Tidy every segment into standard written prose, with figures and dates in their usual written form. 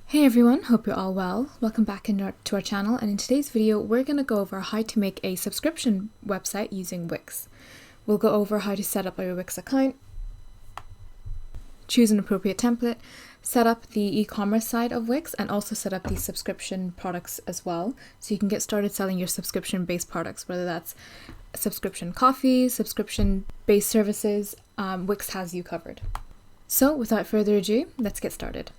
Hey everyone, hope you're all well. Welcome back to our channel, and in today's video we're going to go over how to make a subscription website using Wix. We'll go over how to set up your Wix account, choose an appropriate template, set up the e-commerce side of Wix, and also set up the subscription products as well, so you can get started selling your subscription-based products, whether that's subscription coffee, subscription-based services. Wix has you covered. So without further ado, let's get started.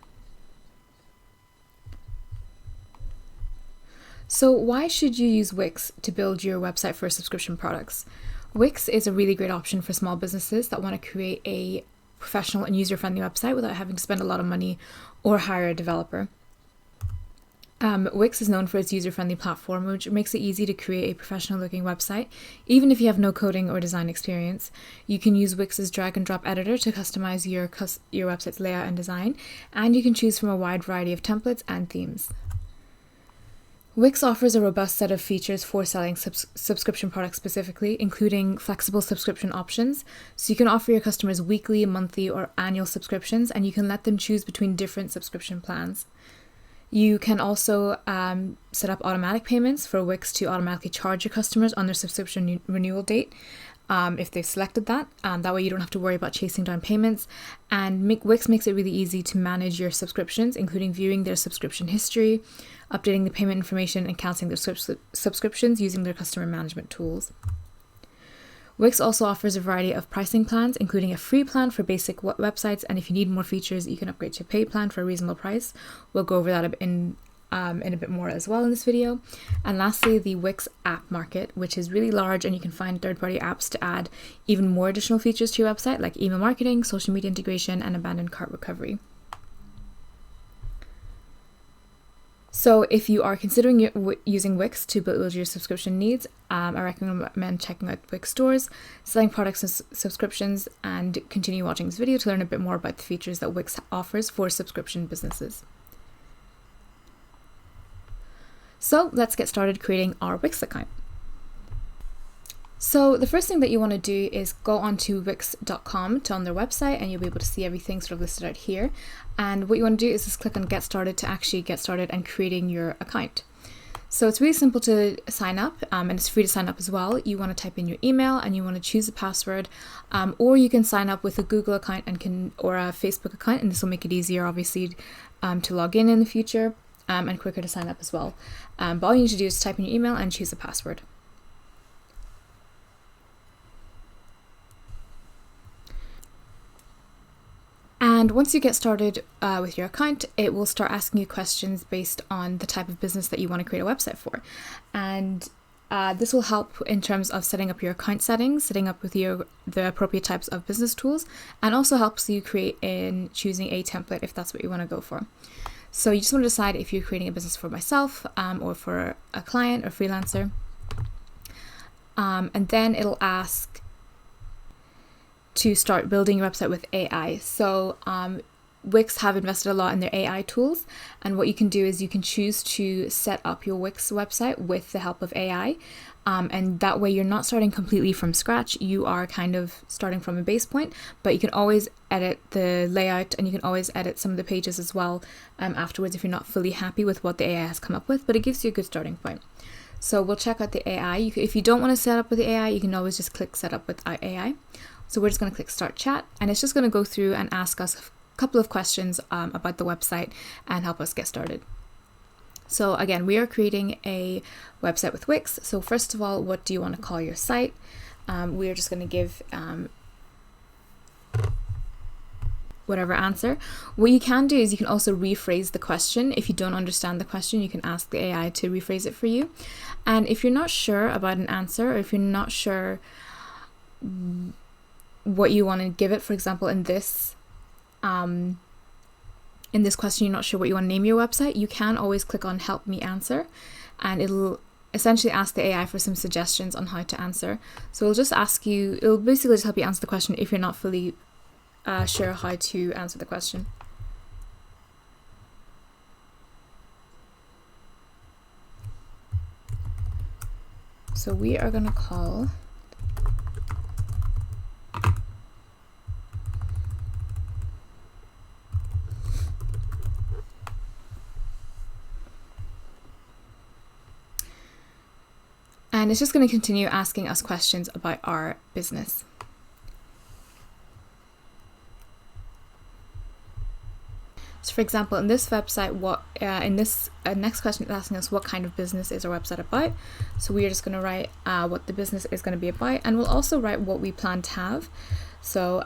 So why should you use Wix to build your website for subscription products? Wix is a really great option for small businesses that want to create a professional and user-friendly website without having to spend a lot of money or hire a developer. Wix is known for its user-friendly platform, which makes it easy to create a professional-looking website. Even if you have no coding or design experience, you can use Wix's drag-and-drop editor to customize your website's layout and design, and you can choose from a wide variety of templates and themes. Wix offers a robust set of features for selling subscription products specifically, including flexible subscription options. So you can offer your customers weekly, monthly, or annual subscriptions, and you can let them choose between different subscription plans. You can also set up automatic payments for Wix to automatically charge your customers on their subscription renewal date if they've selected that. That way you don't have to worry about chasing down payments. And Wix makes it really easy to manage your subscriptions, including viewing their subscription history, updating the payment information, and cancelling their subscriptions using their customer management tools. Wix also offers a variety of pricing plans, including a free plan for basic websites, and if you need more features, you can upgrade to a paid plan for a reasonable price. We'll go over that in a bit more as well in this video. And lastly, the Wix App Market, which is really large, and you can find third-party apps to add even more additional features to your website, like email marketing, social media integration, and abandoned cart recovery. So if you are considering using Wix to build your subscription needs, I recommend checking out Wix stores, selling products and subscriptions, and continue watching this video to learn a bit more about the features that Wix offers for subscription businesses. So let's get started creating our Wix account. So the first thing that you want to do is go onto wix.com on their website, and you'll be able to see everything sort of listed out here. And what you want to do is just click on Get Started to actually get started and creating your account. So it's really simple to sign up, and it's free to sign up as well. You want to type in your email and you want to choose a password, or you can sign up with a Google account or a Facebook account, and this will make it easier, obviously, to log in the future, and quicker to sign up as well. But all you need to do is type in your email and choose a password. And once you get started with your account, it will start asking you questions based on the type of business that you want to create a website for. And this will help in terms of setting up your account settings, setting up with the appropriate types of business tools, and also helps you create in choosing a template if that's what you want to go for. So you just want to decide if you're creating a business for myself or for a client or freelancer. And then it'll ask to start building your website with AI. So Wix have invested a lot in their AI tools, and what you can do is you can choose to set up your Wix website with the help of AI, and that way you're not starting completely from scratch. You are kind of starting from a base point, but you can always edit the layout, and you can always edit some of the pages as well afterwards if you're not fully happy with what the AI has come up with, but it gives you a good starting point. So we'll check out the AI. If you don't want to set up with the AI, you can always just click Set Up with AI. So we're just going to click Start Chat, and it's just going to go through and ask us a couple of questions about the website and help us get started. So again, we are creating a website with Wix. So first of all, what do you want to call your site? We are just going to give whatever answer. What you can do is you can also rephrase the question. If you don't understand the question, you can ask the AI to rephrase it for you. And if you're not sure about an answer, or if you're not sure what you want to give it, for example, in this question, you're not sure what you want to name your website, you can always click on Help Me Answer, and it'll essentially ask the AI for some suggestions on how to answer. So it'll basically just help you answer the question if you're not fully sure how to answer the question. So we are going to call And it's just going to continue asking us questions about our business. So for example, in this website, next question is asking us what kind of business is our website about. So we are just going to write what the business is going to be about, and we'll also write what we plan to have. So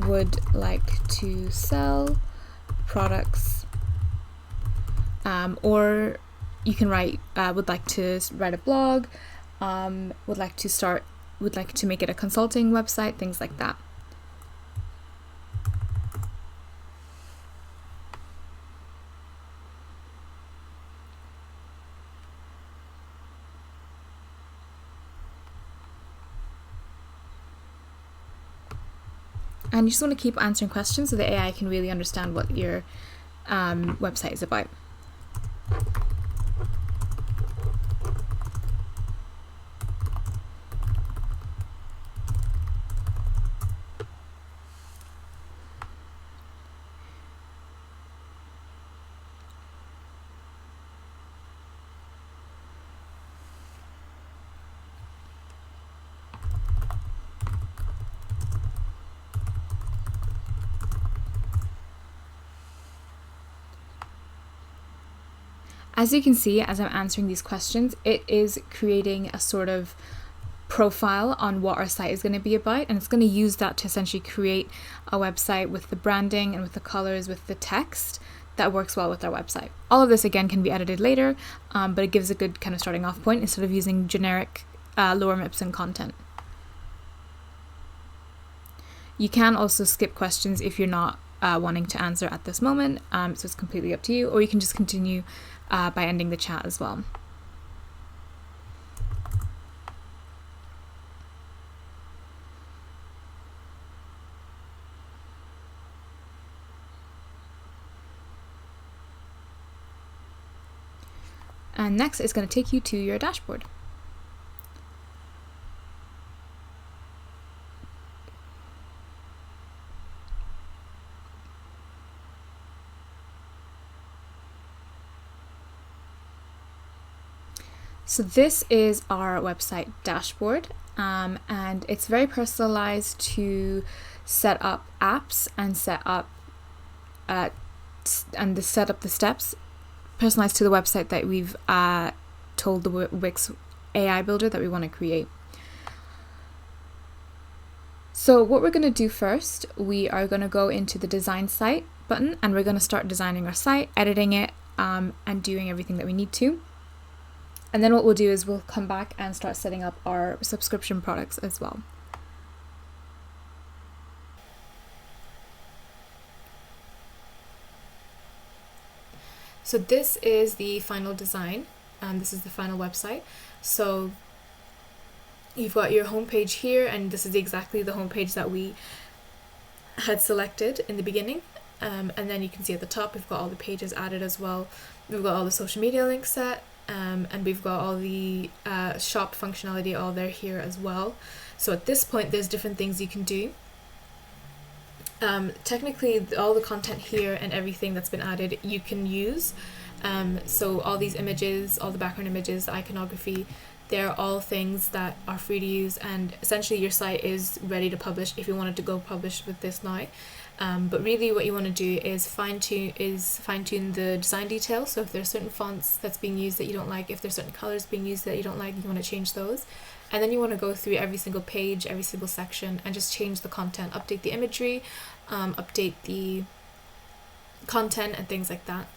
would like to sell products, or you can write would like to write a blog, would like to make it a consulting website, things like that. And you just want to keep answering questions so the AI can really understand what your website is about. As you can see, as I'm answering these questions, it is creating a sort of profile on what our site is going to be about, and it's going to use that to essentially create a website with the branding and with the colors, with the text that works well with our website. All of this again can be edited later, but it gives a good kind of starting off point instead of using generic lorem ipsum content. You can also skip questions if you're not wanting to answer at this moment, so it's completely up to you, or you can just continue by ending the chat as well. And next is going to take you to your dashboard. So this is our website dashboard, and it's very personalized to set up apps and set up the steps personalized to the website that we've told the Wix AI builder that we want to create. So what we're going to do first, we are going to go into the design site button, and we're going to start designing our site, editing it, and doing everything that we need to. And then what we'll do is we'll come back and start setting up our subscription products as well. So this is the final design, and this is the final website. So you've got your homepage here, and this is exactly the homepage that we had selected in the beginning. And then you can see at the top we've got all the pages added as well. We've got all the social media links set. And we've got all the shop functionality all there here as well. So at this point there's different things you can do. Technically all the content here and everything that's been added you can use. So all these images, all the background images, the iconography, they're all things that are free to use, and essentially your site is ready to publish if you wanted to go publish with this now. But really what you want to do is fine-tune the design details. So if there's certain fonts that's being used that you don't like, if there's certain colors being used that you don't like, you want to change those. And then you want to go through every single page, every single section, and just change the content, update the imagery, update the content and things like that.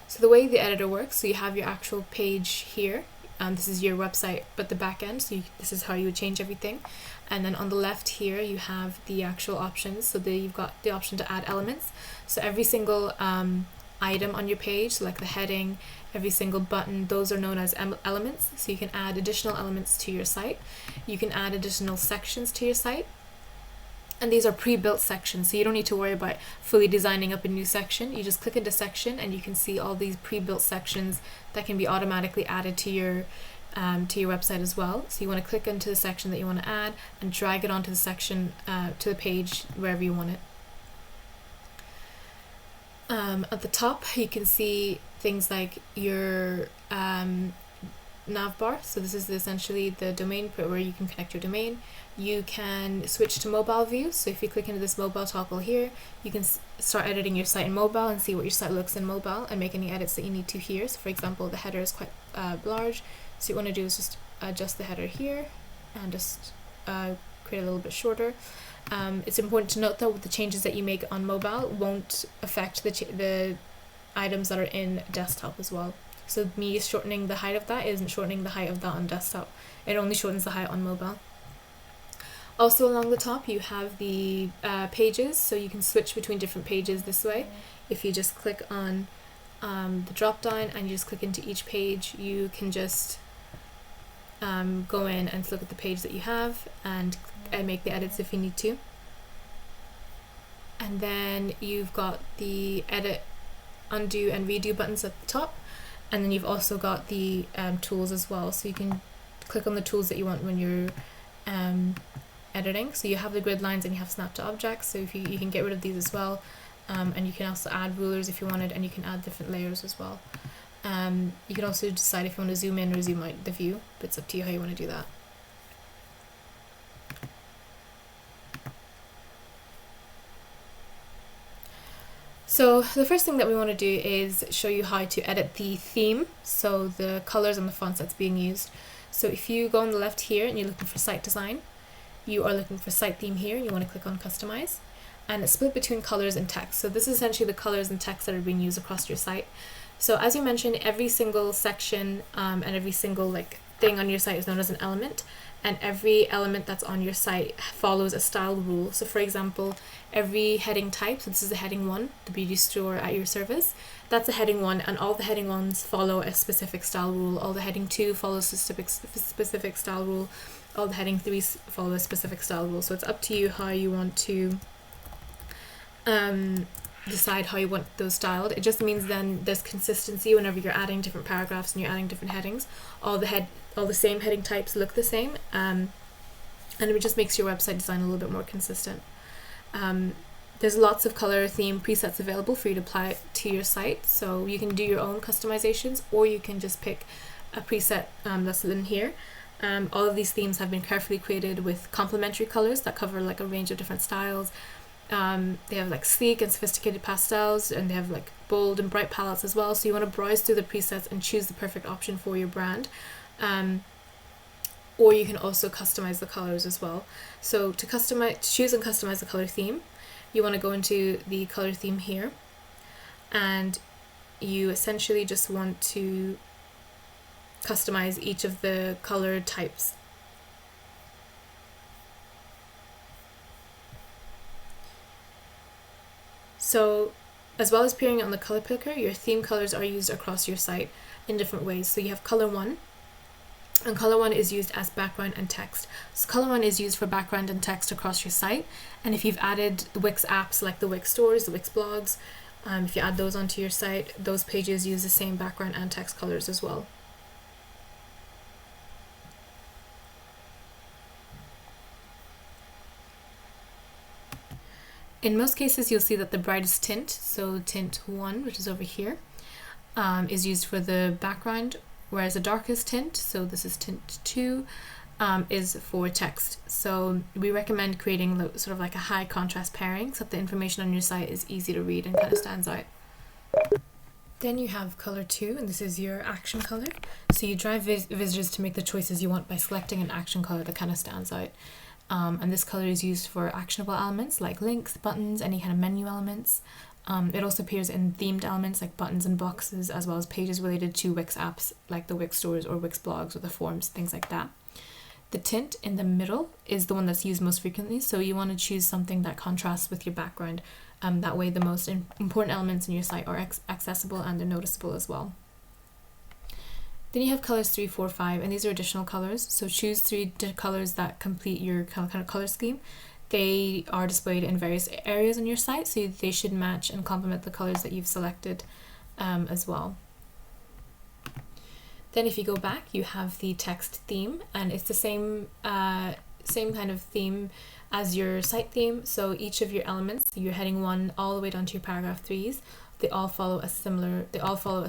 So the way the editor works, so you have your actual page here. This is your website, but the back end, so this is how you would change everything. And then on the left here you have the actual options, so you've got the option to add elements. So every single item on your page, so like the heading, every single button, those are known as elements. So you can add additional elements to your site. You can add additional sections to your site. And these are pre-built sections, so you don't need to worry about fully designing up a new section. You just click into section and you can see all these pre-built sections that can be automatically added to your website as well. So you want to click into the section that you want to add and drag it onto the section, to the page, wherever you want it. At the top you can see things like your navbar. So this is essentially the domain where you can connect your domain. You can switch to mobile view. So if you click into this mobile toggle here, you can start editing your site in mobile and see what your site looks in mobile and make any edits that you need to here. So for example, the header is quite large. So what you want to do is just adjust the header here and just create a little bit shorter. It's important to note though, the changes that you make on mobile won't affect the items that are in desktop as well. So me shortening the height of that isn't shortening the height of that on desktop. It only shortens the height on mobile. Also along the top you have the pages, so you can switch between different pages this way. If you just click on the drop down and you just click into each page, you can just go in and look at the page that you have and make the edits if you need to. And then you've got the edit, undo and redo buttons at the top, and then you've also got the tools as well, so you can click on the tools that you want when you're editing. So you have the grid lines and you have snap to objects, so if you can get rid of these as well, and you can also add rulers if you wanted, and you can add different layers as well. You can also decide if you want to zoom in or zoom out the view, but it's up to you how you want to do that. So the first thing that we want to do is show you how to edit the theme, so the colors and the fonts that's being used. So if you go on the left here and you're looking for site design, you are looking for site theme here, and you want to click on customize, and it's split between colors and text. So this is essentially the colors and text that are being used across your site. So as you mentioned, every single section and every single thing on your site is known as an element, and every element that's on your site follows a style rule. So for example, every heading type, so this is a heading 1, the beauty store at your service, that's a heading 1, and all the heading 1s follow a specific style rule. All the heading 2 follows a specific style rule. All the heading 3s follow a specific style rule. So it's up to you how you want to decide how you want those styled. It just means then there's consistency whenever you're adding different paragraphs and you're adding different headings. All the same heading types look the same, and it just makes your website design a little bit more consistent. There's lots of color theme presets available for you to apply to your site, so you can do your own customizations, or you can just pick a preset that's in here. All of these themes have been carefully created with complementary colors that cover a range of different styles. They have sleek and sophisticated pastels, and they have bold and bright palettes as well, so you want to browse through the presets and choose the perfect option for your brand. Or you can also customize the colors as well. So to choose and customize the color theme, you want to go into the color theme here, and you essentially just want to customize each of the color types. So as well as appearing on the color picker, your theme colors are used across your site in different ways. So you have color 1, and color 1 is used as background and text. So color 1 is used for background and text across your site, and if you've added the Wix apps like the Wix stores, the Wix blogs, if you add those onto your site, those pages use the same background and text colors as well. In most cases, you'll see that the brightest tint, so tint 1, which is over here, is used for the background, whereas the darkest tint, so this is tint 2, is for text. So we recommend creating sort of a high contrast pairing so that the information on your site is easy to read and kind of stands out. Then you have color 2, and this is your action color. So you drive visitors to make the choices you want by selecting an action color that kind of stands out. And this color is used for actionable elements like links, buttons, any kind of menu elements. It also appears in themed elements like buttons and boxes, as well as pages related to Wix apps like the Wix stores or Wix blogs or the forums, things like that. The tint in the middle is the one that's used most frequently, so you want to choose something that contrasts with your background. That way the most important elements in your site are accessible and they're noticeable as well. Then you have colors 3, 4, 5, and these are additional colors. So choose 3 colors that complete your kind of color scheme. They are displayed in various areas on your site, so they should match and complement the colors that you've selected as well. Then if you go back, you have the text theme, and it's the same kind of theme as your site theme. So each of your elements, your heading 1 all the way down to your paragraph 3s, they all follow a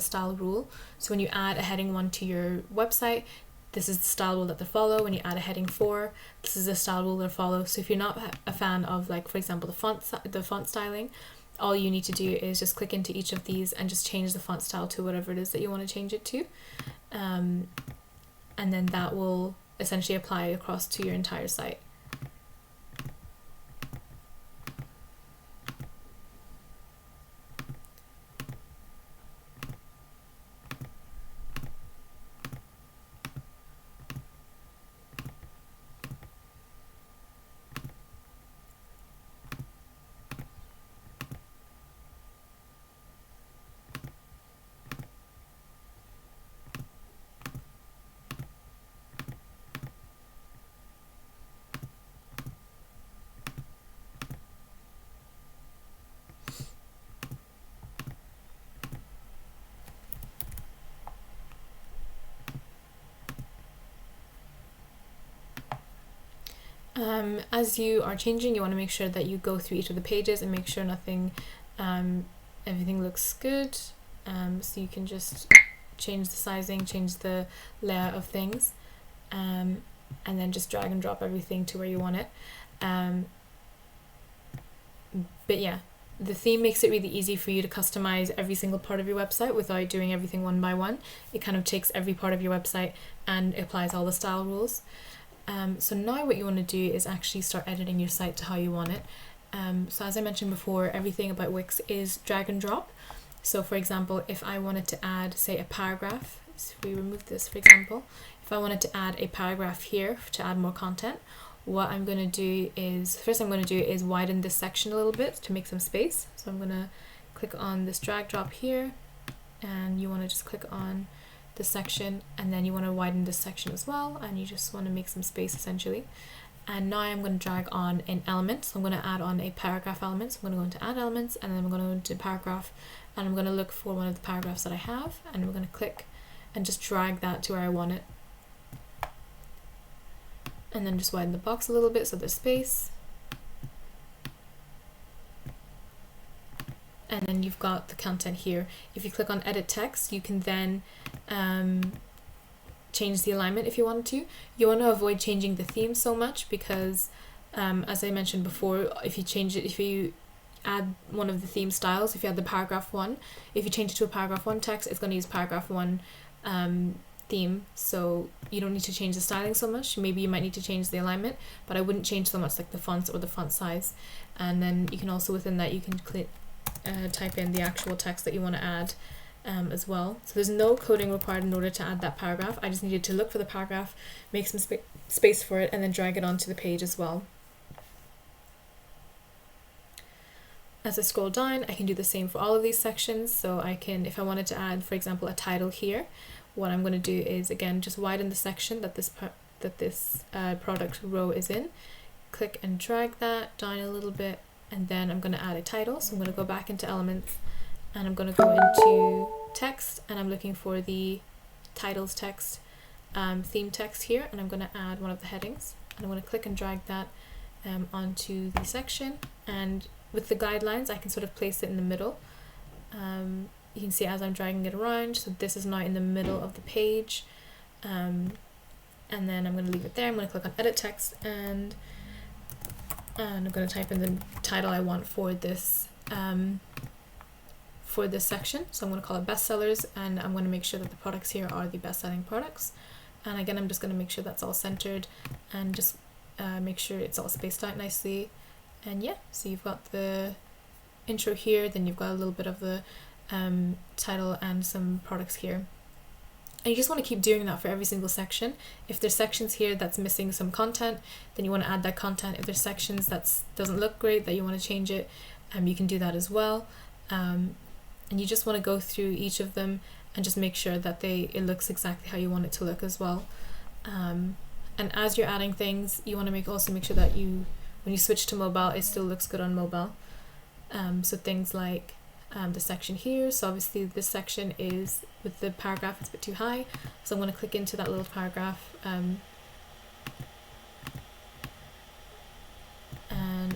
style rule. So when you add a heading 1 to your website, this is the style rule that they follow. When you add a heading 4, this is the style rule they follow. So if you're not a fan of, like, for example, the font styling, all you need to do is just click into each of these and just change the font style to whatever it is that you want to change it to. And then that will essentially apply across to your entire site. As you are changing, you want to make sure that you go through each of the pages and make sure everything looks good. So you can just change the sizing, change the layout of things, and then just drag and drop everything to where you want it. But yeah, the theme makes it really easy for you to customize every single part of your website without doing everything one by one. It kind of takes every part of your website and applies all the style rules. So now what you want to do is actually start editing your site to how you want it. So as I mentioned before, everything about Wix is drag and drop. So for example, if I wanted to add, say, a paragraph, so if we remove this, for example, if I wanted to add a paragraph here to add more content, what I'm going to do is, first I'm going to do is widen this section a little bit to make some space. So I'm going to click on this drag drop here, and you want to just click on this section, and then you want to widen this section as well, and you just want to make some space essentially. And now I'm going to drag on an element. So I'm going to add on a paragraph element. So I'm going to go into add elements, and then I'm going to go into paragraph, and I'm going to look for one of the paragraphs that I have, and I'm going to click and just drag that to where I want it. And then just widen the box a little bit so there's space. And then you've got the content here. If you click on edit text, you can then change the alignment if you want to. You want to avoid changing the theme so much because as I mentioned before, if you add one of the theme styles, if you add the paragraph 1, if you change it to a paragraph 1 text, it's going to use paragraph 1 theme, so you don't need to change the styling so much. Maybe you might need to change the alignment, but I wouldn't change so much like the fonts or the font size. And then you can also, within that, you can type in the actual text that you want to add as well. So there's no coding required in order to add that paragraph. I just needed to look for the paragraph, make some space for it, and then drag it onto the page as well. As I scroll down, I can do the same for all of these sections. So I can, if I wanted to add, for example, a title here, what I'm going to do is, again, just widen the section that this product row is in, click and drag that down a little bit, and then I'm going to add a title. So I'm going to go back into elements, and I'm going to go into text, and I'm looking for the titles text, theme text here, and I'm going to add one of the headings, and I'm going to click and drag that onto the section. And with the guidelines, I can sort of place it in the middle. You can see as I'm dragging it around, so this is now in the middle of the page. And then I'm going to leave it there. I'm going to click on edit text, and I'm going to type in the title I want for this section. So I'm going to call it bestsellers, and I'm going to make sure that the products here are the best-selling products. And again, I'm just going to make sure that's all centered, and just make sure it's all spaced out nicely. And yeah, so you've got the intro here, then you've got a little bit of the title and some products here. And you just want to keep doing that for every single section. If there's sections here that's missing some content, then you want to add that content. If there's sections that doesn't look great, that you want to change it, you can do that as well. And you just want to go through each of them and just make sure that it looks exactly how you want it to look as well. And as you're adding things, you want to also make sure that when you switch to mobile, it still looks good on mobile. So things like the section here, so obviously this section is, with the paragraph, it's a bit too high, so I'm going to click into that little paragraph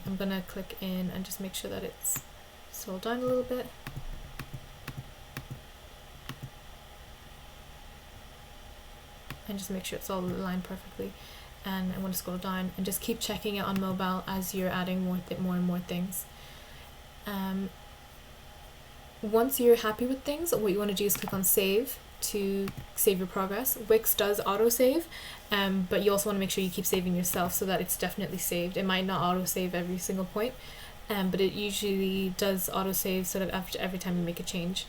I'm gonna click in and just make sure that it's scrolled down a little bit. And just make sure it's all aligned perfectly. And I want to scroll down and just keep checking it on mobile as you're adding more and more things. Once you're happy with things, what you want to do is click on save to save your progress. Wix does autosave, but you also want to make sure you keep saving yourself so that it's definitely saved. It might not autosave every single point, but it usually does autosave sort of after every time you make a change.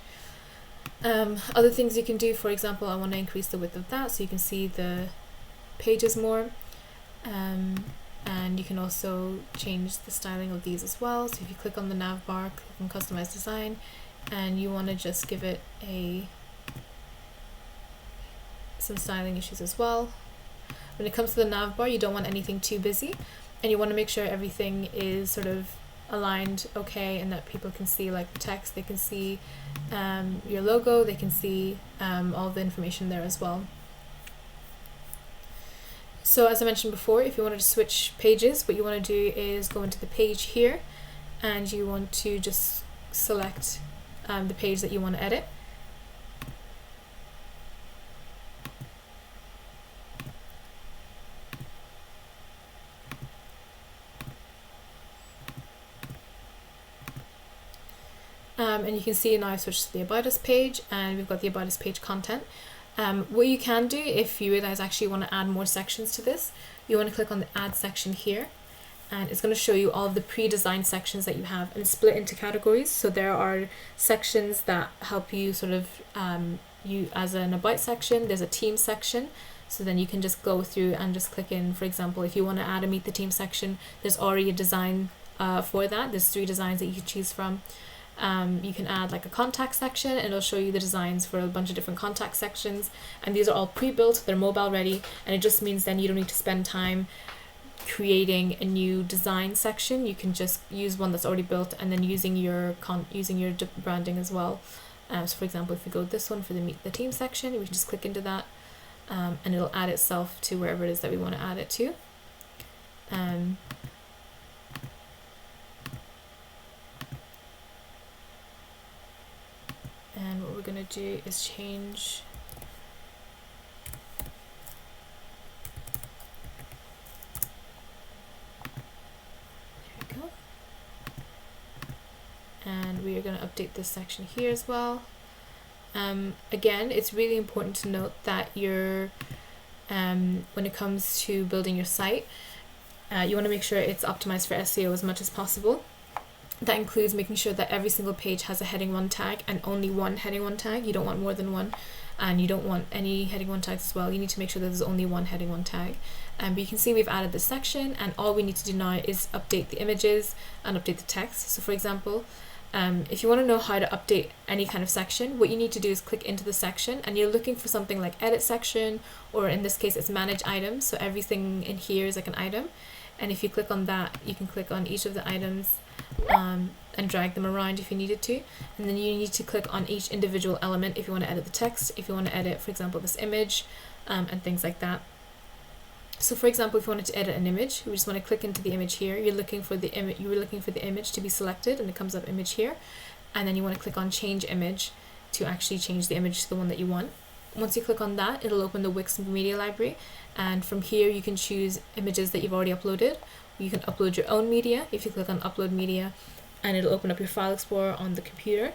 Other things you can do, for example, I want to increase the width of that so you can see the pages more, and you can also change the styling of these as well. So if you click on the nav bar, click on Customize Design, and you want to just give it some styling issues as well. When it comes to the nav bar, you don't want anything too busy, and you want to make sure everything is sort of aligned okay, and that people can see like the text, they can see your logo, they can see all the information there as well. So as I mentioned before, if you wanted to switch pages, what you want to do is go into the page here, and you want to just select the page that you want to edit. And you can see now I've switched to the About Us page, and we've got the About Us page content. What you can do if you realize actually you want to add more sections to this, you want to click on the Add section here, and it's going to show you all of the pre-designed sections that you have, and it's split into categories. So there are sections that help you sort of, you as an About section, there's a team section. So then you can just go through and just click in. For example, if you want to add a Meet the Team section, there's already a design for that. There's 3 designs that you can choose from. You can add like a contact section, and it'll show you the designs for a bunch of different contact sections, and these are all pre-built, they're mobile ready, and it just means then you don't need to spend time creating a new design section. You can just use one that's already built, and then using your branding as well. So for example, if we go this one for the Meet the Team section, we can just click into that, and it'll add itself to wherever it is that we want to add it to. And what we're going to do is change there we go, and we are going to update this section here as well. Again, it's really important to note that you're when it comes to building your site, you want to make sure it's optimized for SEO as much as possible. That includes making sure that every single page has a heading 1 tag and only one heading 1 tag. You don't want more than one, and you don't want any heading 1 tags as well. You need to make sure that there's only one heading 1 tag. But you can see we've added this section, and all we need to do now is update the images and update the text. So for example, if you want to know how to update any kind of section, what you need to do is click into the section, and you're looking for something like edit section, or in this case it's manage items. So everything in here is like an item, and if you click on that, you can click on each of the items and drag them around if you needed to, and then you need to click on each individual element if you want to edit the text, if you want to edit, for example, this image, and things like that. So for example, if you wanted to edit an image, we just want to click into the image here. You're looking for the image, you were looking for the image to be selected, and it comes up image here, and then you want to click on change image to actually change the image to the one that you want. Once you click on that, it'll open the Wix media library, and from here you can choose images that you've already uploaded. You can upload your own media if you click on upload media, and it'll open up your file explorer on the computer,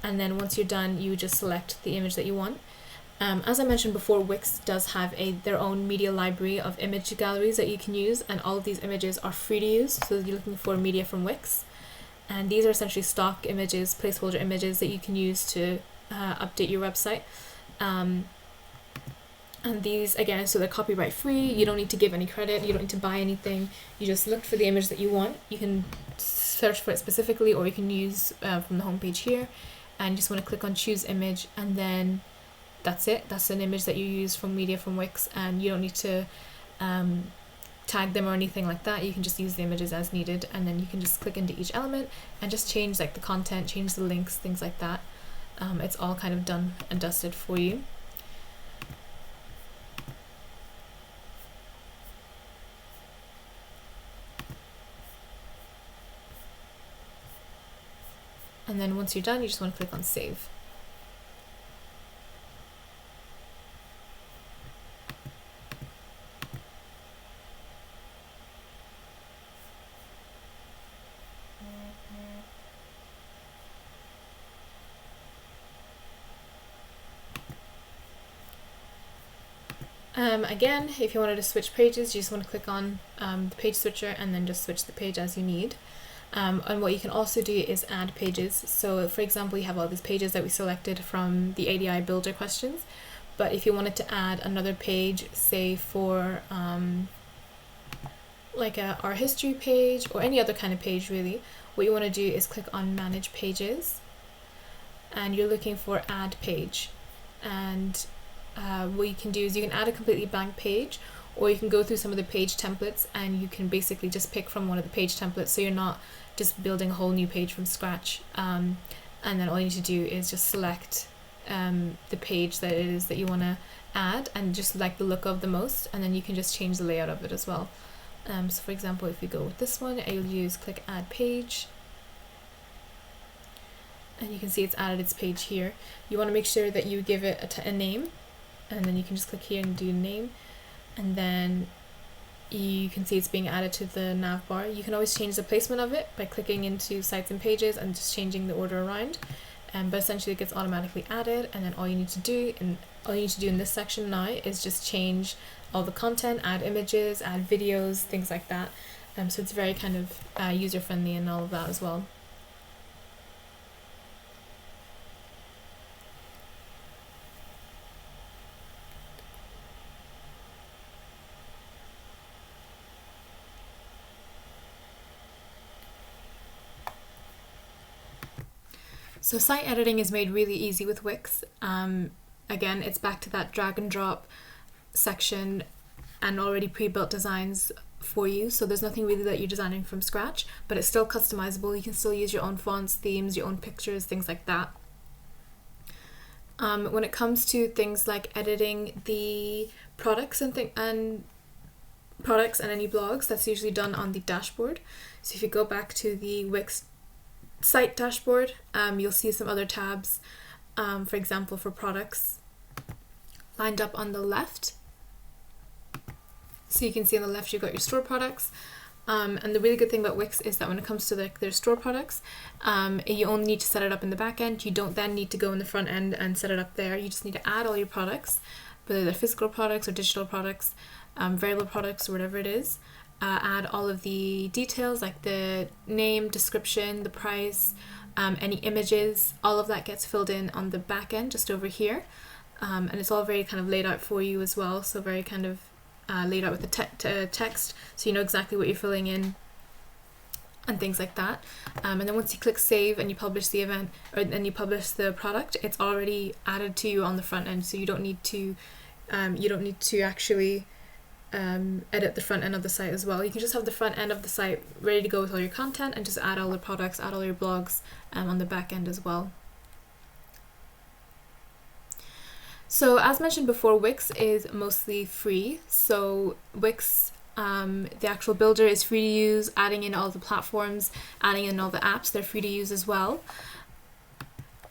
and then once you're done, you just select the image that you want. As I mentioned before, Wix does have their own media library of image galleries that you can use, and all of these images are free to use. So you're looking for media from Wix, and these are essentially stock images, placeholder images that you can use to update your website. And these, again, so they're copyright free. You don't need to give any credit, you don't need to buy anything. You just look for the image that you want. You can search for it specifically, or you can use from the home page here, and you just want to click on choose image, and then that's it. That's an image that you use from media from Wix, and you don't need to tag them or anything like that. You can just use the images as needed, and then you can just click into each element and just change like the content, change the links, things like that. It's all kind of done and dusted for you. And then once you're done, you just want to click on save. Again, if you wanted to switch pages, you just want to click on the page switcher and then just switch the page as you need. And what you can also do is add pages. So for example, you have all these pages that we selected from the ADI builder questions, but if you wanted to add another page, say for like our history page or any other kind of page really, what you want to do is click on manage pages and you're looking for add page. And what you can do is you can add a completely blank page, or you can go through some of the page templates and you can basically just pick from one of the page templates, so you're not just building a whole new page from scratch. And then all you need to do is just select the page that it is that you want to add and just like the look of the most, and then you can just change the layout of it as well. So for example, if we go with this one, I'll use click add page. And you can see it's added its page here. You want to make sure that you give it a name, and then you can just click here and do name, and then you can see it's being added to the nav bar. You can always change the placement of it by clicking into sites and pages and just changing the order around, but essentially it gets automatically added. And then all you need to do in this section now is just change all the content, add images, add videos, things like that. So it's very kind of user friendly and all of that as well. So site editing is made really easy with Wix. Again, it's back to that drag and drop section and already pre-built designs for you. So there's nothing really that you're designing from scratch, but it's still customizable. You can still use your own fonts, themes, your own pictures, things like that. When it comes to things like editing the products and any blogs, that's usually done on the dashboard. So if you go back to the Wix site dashboard, you'll see some other tabs, for example for products lined up on the left. So you can see on the left you've got your store products, and the really good thing about Wix is that when it comes to their store products, you only need to set it up in the back end. You don't then need to go in the front end and set it up there. You just need to add all your products, whether they're physical products or digital products, variable products or whatever it is. Add all of the details like the name, description, the price, any images, all of that gets filled in on the back end just over here, and it's all very kind of laid out for you as well, so very kind of laid out with the text, so you know exactly what you're filling in and things like that. And then once you click save and you publish the event, and you publish the product, it's already added to you on the front end, so you don't need to actually edit the front end of the site as well. You can just have the front end of the site ready to go with all your content and just add all the products, add all your blogs on the back end as well. So as mentioned before, Wix is mostly free. So Wix, the actual builder, is free to use. Adding in all the platforms, adding in all the apps, they're free to use as well.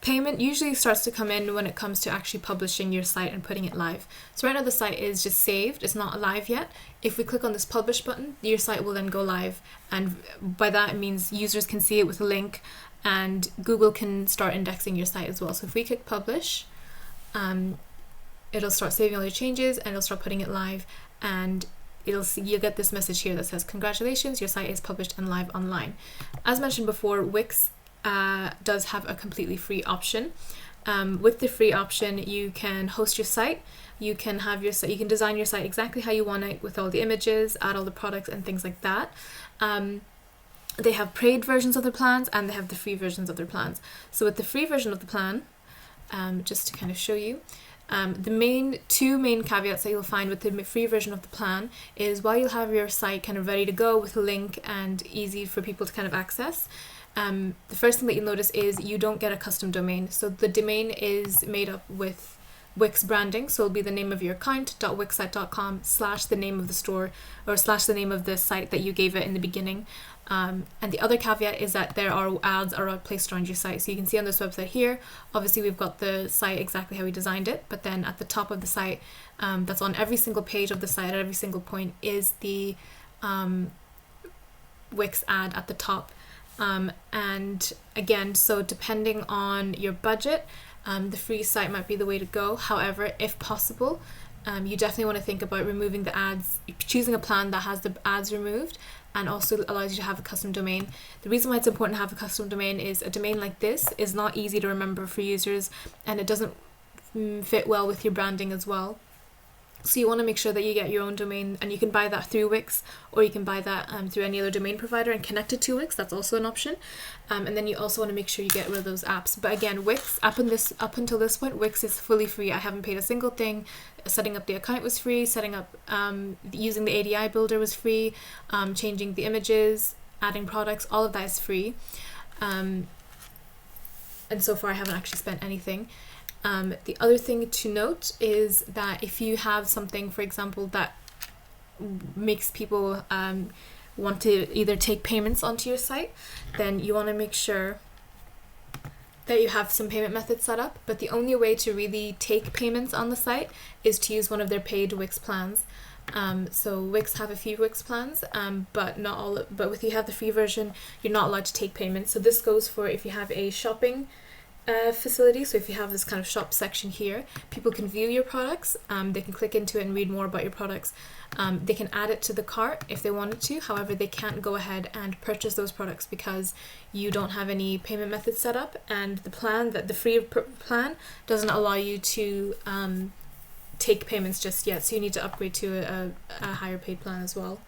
Payment usually starts to come in when it comes to actually publishing your site and putting it live. So right now the site is just saved, it's not live yet. If we click on this publish button, your site will then go live, and by that it means users can see it with a link and Google can start indexing your site as well. So if we click publish, it'll start saving all your changes and it'll start putting it live, and you'll get this message here that says congratulations, your site is published and live online. As mentioned before, Wix does have a completely free option. With the free option, you can host your site, you can have your site, you can design your site exactly how you want it with all the images, add all the products and things like that. They have paid versions of their plans and they have the free versions of their plans. So with the free version of the plan, just to kind of show you, the two main caveats that you'll find with the free version of the plan is while you'll have your site kind of ready to go with a link and easy for people to kind of access, the first thing that you'll notice is you don't get a custom domain. So the domain is made up with Wix branding, so it'll be the name of your account, .wixsite.com / the name of the store, or / the name of the site that you gave it in the beginning. And the other caveat is that there are ads are placed around your site. So you can see on this website here, obviously we've got the site exactly how we designed it, but then at the top of the site, that's on every single page of the site at every single point, is the Wix ad at the top. And again, so depending on your budget, the free site might be the way to go. However, if possible, you definitely want to think about removing the ads, choosing a plan that has the ads removed and also allows you to have a custom domain. The reason why it's important to have a custom domain is a domain like this is not easy to remember for users, and it doesn't fit well with your branding as well. So you want to make sure that you get your own domain, and you can buy that through Wix, or you can buy that through any other domain provider and connect it to Wix. That's also an option. And then you also want to make sure you get rid of those apps. But again, Wix, up until this point, Wix is fully free. I haven't paid a single thing. Setting up the account was free. Setting up, using the ADI builder was free. Changing the images, adding products, all of that is free. And so far I haven't actually spent anything. The other thing to note is that if you have something, for example, that makes people want to either take payments onto your site, then you want to make sure that you have some payment methods set up. But the only way to really take payments on the site is to use one of their paid Wix plans. So Wix have a few Wix plans, but not all. But if you have the free version, you're not allowed to take payments. So this goes for if you have a shopping facility. So if you have this kind of shop section here, people can view your products, they can click into it and read more about your products. They can add it to the cart if they wanted to. However, they can't go ahead and purchase those products because you don't have any payment methods set up, and the free plan doesn't allow you to take payments just yet. So you need to upgrade to a higher paid plan as well.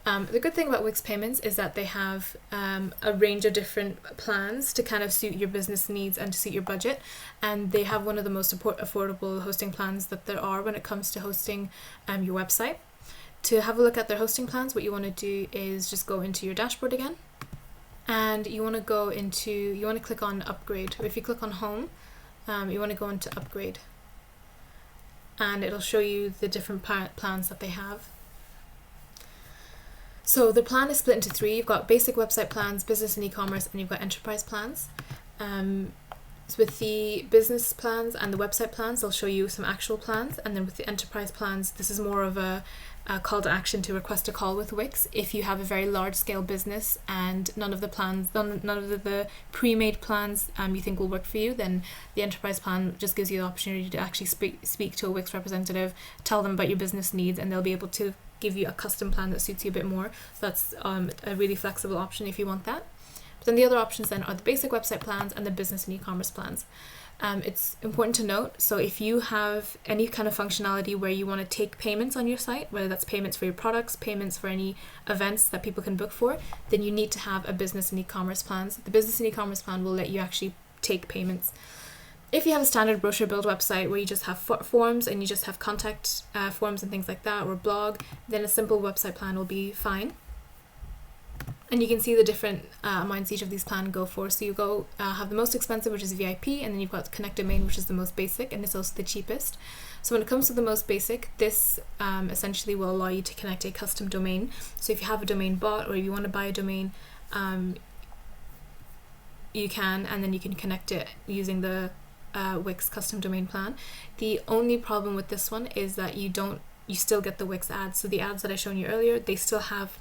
The good thing about Wix Payments is that they have a range of different plans to kind of suit your business needs and to suit your budget, and they have one of the most affordable hosting plans that there are when it comes to hosting your website. To have a look at their hosting plans, what you want to do is just go into your dashboard again, and you want to click on upgrade. If you click on home, you want to go into upgrade, and it'll show you the different plans that they have. So the plan is split into three. You've got basic website plans, business and e-commerce, and you've got enterprise plans. So with the business plans and the website plans, I'll show you some actual plans. And then with the enterprise plans, this is more of a call to action to request a call with Wix. If you have a very large scale business and none of the pre-made plans you think will work for you, then the enterprise plan just gives you the opportunity to actually speak to a Wix representative, tell them about your business needs, and they'll be able to give you a custom plan that suits you a bit more. So that's a really flexible option if you want that. But then the other options then are the basic website plans and the business and e-commerce plans. It's important to note, so if you have any kind of functionality where you want to take payments on your site, whether that's payments for your products, payments for any events that people can book for, then you need to have a business and e-commerce plans. The business and e-commerce plan will let you actually take payments. If you have a standard brochure build website where you just have forms and you just have contact forms and things like that, or a blog, then a simple website plan will be fine. And you can see the different amounts each of these plans go for. So you have the most expensive, which is VIP, and then you've got Connect Domain, which is the most basic, and it's also the cheapest. So when it comes to the most basic, this essentially will allow you to connect a custom domain. So if you have a domain bought, or if you want to buy a domain, you can, and then you can connect it using the Wix custom domain plan. The only problem with this one is that you still get the Wix ads. So the ads that I shown you earlier, they still have.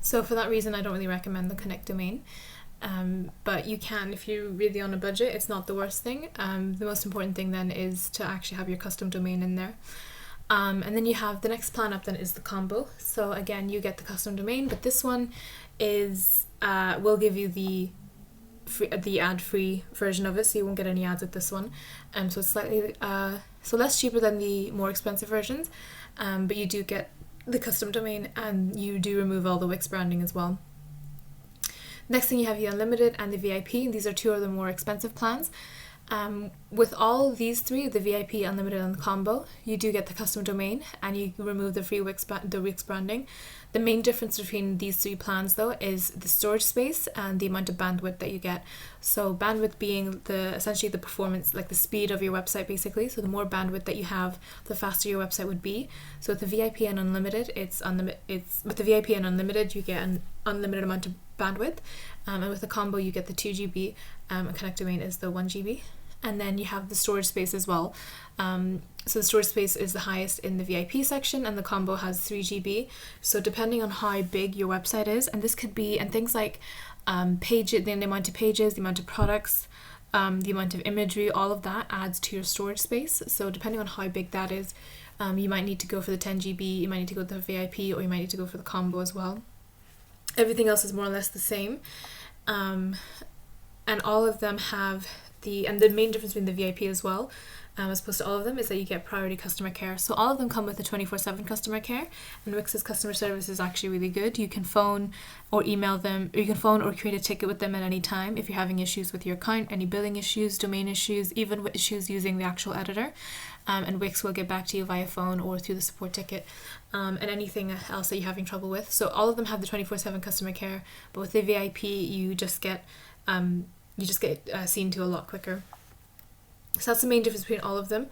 So for that reason, I don't really recommend the Connect domain. But you can, if you're really on a budget, it's not the worst thing. The most important thing then is to actually have your custom domain in there. And then you have the next plan up then is the combo. So again, you get the custom domain, but this one is will give you the ad-free version of it, so you won't get any ads with this one. So it's slightly less cheaper than the more expensive versions, but you do get the custom domain, and you do remove all the Wix branding as well. Next thing you have the Unlimited and the VIP, and these are two of the more expensive plans. With all these three, the VIP, Unlimited, and the combo, you do get the custom domain, and you remove the free Wix branding. The main difference between these three plans though is the storage space and the amount of bandwidth that you get. So bandwidth being essentially the performance, like the speed of your website basically. So the more bandwidth that you have, the faster your website would be. So with the VIP and unlimited, with the VIP and unlimited you get an unlimited amount of bandwidth, and with the combo you get the 2 GB, and connect domain is the 1 GB. And then you have the storage space as well. So the storage space is the highest in the VIP section, and the combo has 3 GB. So depending on how big your website is, and this could be, and things like pages, the amount of pages, the amount of products, the amount of imagery, all of that adds to your storage space. So depending on how big that is, you might need to go for the 10 GB, you might need to go to the VIP, or you might need to go for the combo as well. Everything else is more or less the same. And all of them have the main difference between the VIP as well, as opposed to all of them, is that you get priority customer care. So all of them come with a 24/7 customer care, and Wix's customer service is actually really good. You can phone or email them, or you can phone or create a ticket with them at any time if you're having issues with your account, any billing issues, domain issues, even with issues using the actual editor. And Wix will get back to you via phone or through the support ticket, and anything else that you're having trouble with. So all of them have the 24/7 customer care, but with the VIP you just get seen to a lot quicker. So that's the main difference between all of them.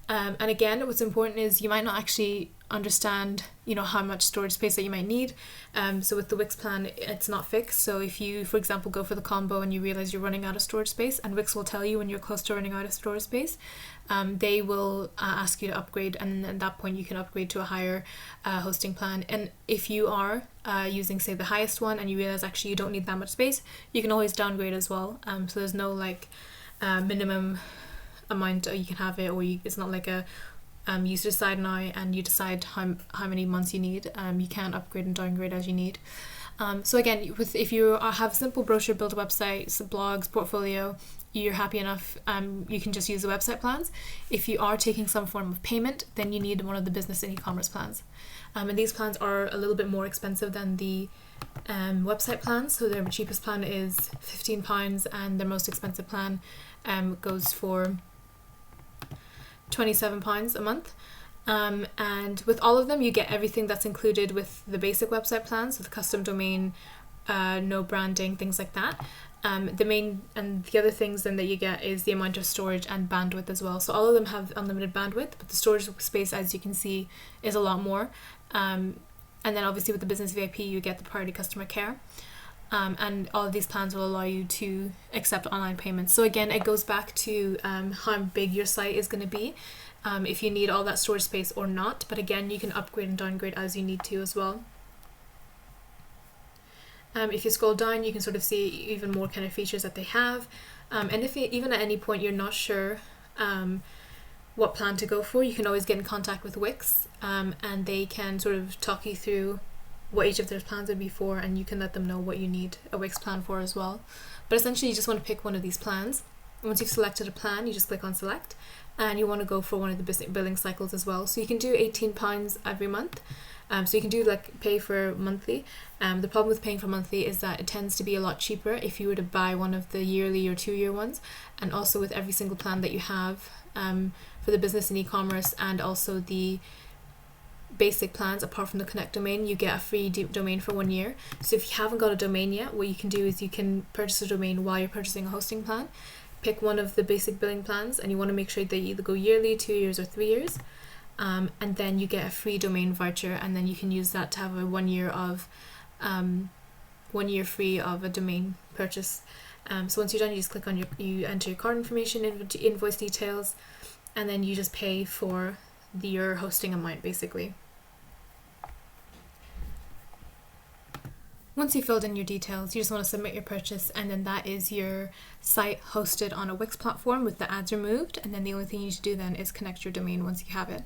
And again, what's important is you might not actually understand, how much storage space that you might need. So with the Wix plan, it's not fixed. So if you, for example, go for the combo and you realize you're running out of storage space, and Wix will tell you when you're close to running out of storage space, they will ask you to upgrade, and at that point you can upgrade to a higher hosting plan. And if you are using, say, the highest one, and you realize actually you don't need that much space, you can always downgrade as well. So there's no minimum amount you can have it, or it's not like a you decide now and you decide how many months you need. You can upgrade and downgrade as you need. So again, if you have a simple brochure build website, some blogs, portfolio, you're happy enough, you can just use the website plans. If you are taking some form of payment, then you need one of the business and e-commerce plans. And these plans are a little bit more expensive than the website plans. So their cheapest plan is £15, and their most expensive plan goes for £27 a month. And with all of them you get everything that's included with the basic website plan, so the custom domain, no branding, things like that. The other things then that you get is the amount of storage and bandwidth as well. So all of them have unlimited bandwidth, but the storage space, as you can see, is a lot more. And then obviously with the business VIP you get the priority customer care. And all of these plans will allow you to accept online payments. So again, it goes back to how big your site is going to be, if you need all that storage space or not. But again, you can upgrade and downgrade as you need to as well. If you scroll down, you can sort of see even more kind of features that they have. And if even at any point you're not sure what plan to go for, you can always get in contact with Wix, and they can sort of talk you through what each of their plans would be for, and you can let them know what you need a Wix plan for as well. But essentially you just want to pick one of these plans. Once you've selected a plan, you just click on select, and you want to go for one of the business billing cycles as well. So you can do £18 every month. So you can do pay for monthly. The problem with paying for monthly is that it tends to be a lot cheaper if you were to buy one of the yearly or 2-year ones. And also with every single plan that you have for the business and e-commerce, and also the basic plans, apart from the connect domain, you get a free domain for 1 year. So if you haven't got a domain yet, what you can do is you can purchase a domain while you're purchasing a hosting plan. Pick one of the basic billing plans, and you want to make sure that you either go yearly, 2 years, or 3 years. And then you get a free domain voucher, and then you can use that to have a 1 year of 1 year free of a domain purchase. So once you're done, you just click on you enter your card information, invoice details, and then you just pay for your hosting amount basically. Once you've filled in your details, you just want to submit your purchase, and then that is your site hosted on a Wix platform with the ads removed. And then the only thing you need to do then is connect your domain once you have it.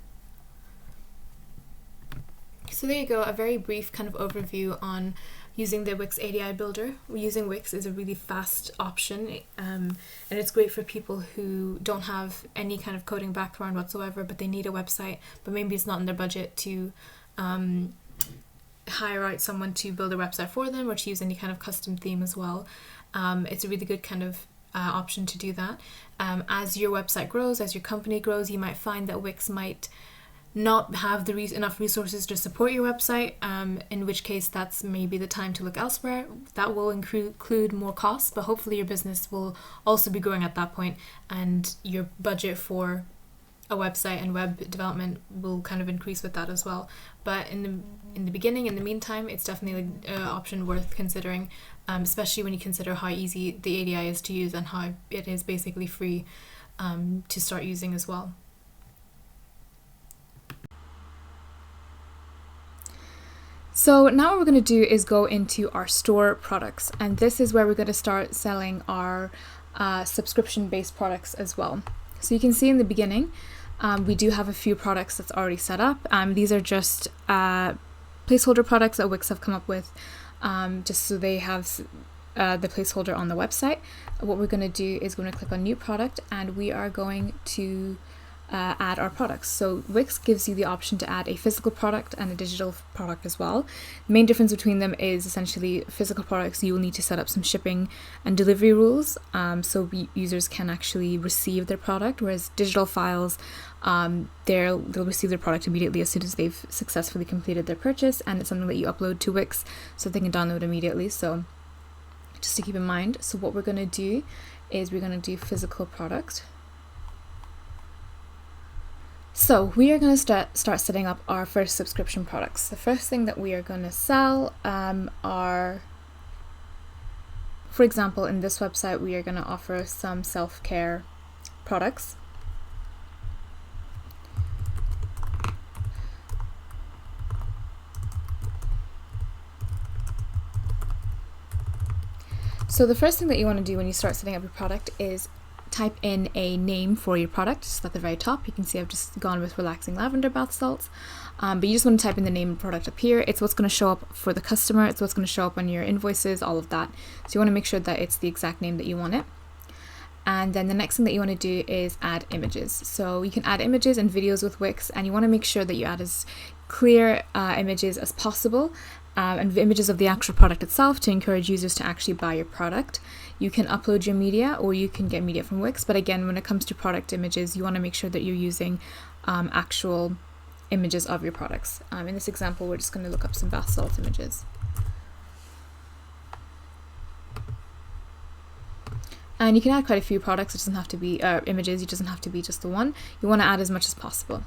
So there you go, a very brief kind of overview on using the Wix ADI builder. Using Wix is a really fast option, and it's great for people who don't have any kind of coding background whatsoever, but they need a website, but maybe it's not in their budget to hire out someone to build a website for them, or to use any kind of custom theme as well. It's a really good kind of option to do that. As your website grows, as your company grows, you might find that Wix might not have enough resources to support your website, in which case that's maybe the time to look elsewhere. That will include more costs, but hopefully your business will also be growing at that point, and your budget for a website and web development will kind of increase with that as well. But in the beginning, in the meantime, it's definitely an option worth considering, especially when you consider how easy the ADI is to use and how it is basically free to start using as well. So now what we're going to do is go into our store products, and this is where we're going to start selling our subscription-based products as well. So you can see in the beginning, we do have a few products that's already set up. These are just placeholder products that Wix have come up with, just so they have the placeholder on the website. What we're going to do is we're going to click on new product, and we are going to add our products. So Wix gives you the option to add a physical product and a digital product as well. The main difference between them is essentially physical products, you will need to set up some shipping and delivery rules, so users can actually receive their product, whereas digital files, they'll receive their product immediately as soon as they've successfully completed their purchase, and it's something that you upload to Wix so they can download immediately. So just to keep in mind. So what we're going to do is we're going to do physical product. So we are going to start setting up our first subscription products. The first thing that we are going to sell are, for example, in this website, we are going to offer some self-care products. So the first thing that you want to do when you start setting up your product is type in a name for your product. Just at the very top, you can see I've just gone with relaxing lavender bath salts, but you just want to type in the name of the product up here. It's what's going to show up for the customer, it's what's going to show up on your invoices, all of that. So you want to make sure that it's the exact name that you want it. And then the next thing that you want to do is add images. So you can add images and videos with Wix, and you want to make sure that you add as clear images as possible, and images of the actual product itself to encourage users to actually buy your product. You can upload your media, or you can get media from Wix, but again, when it comes to product images, you want to make sure that you're using actual images of your products. In this example, we're just going to look up some bath salt images. And you can add quite a few products, it doesn't have to be images, it doesn't have to be just the one. You want to add as much as possible.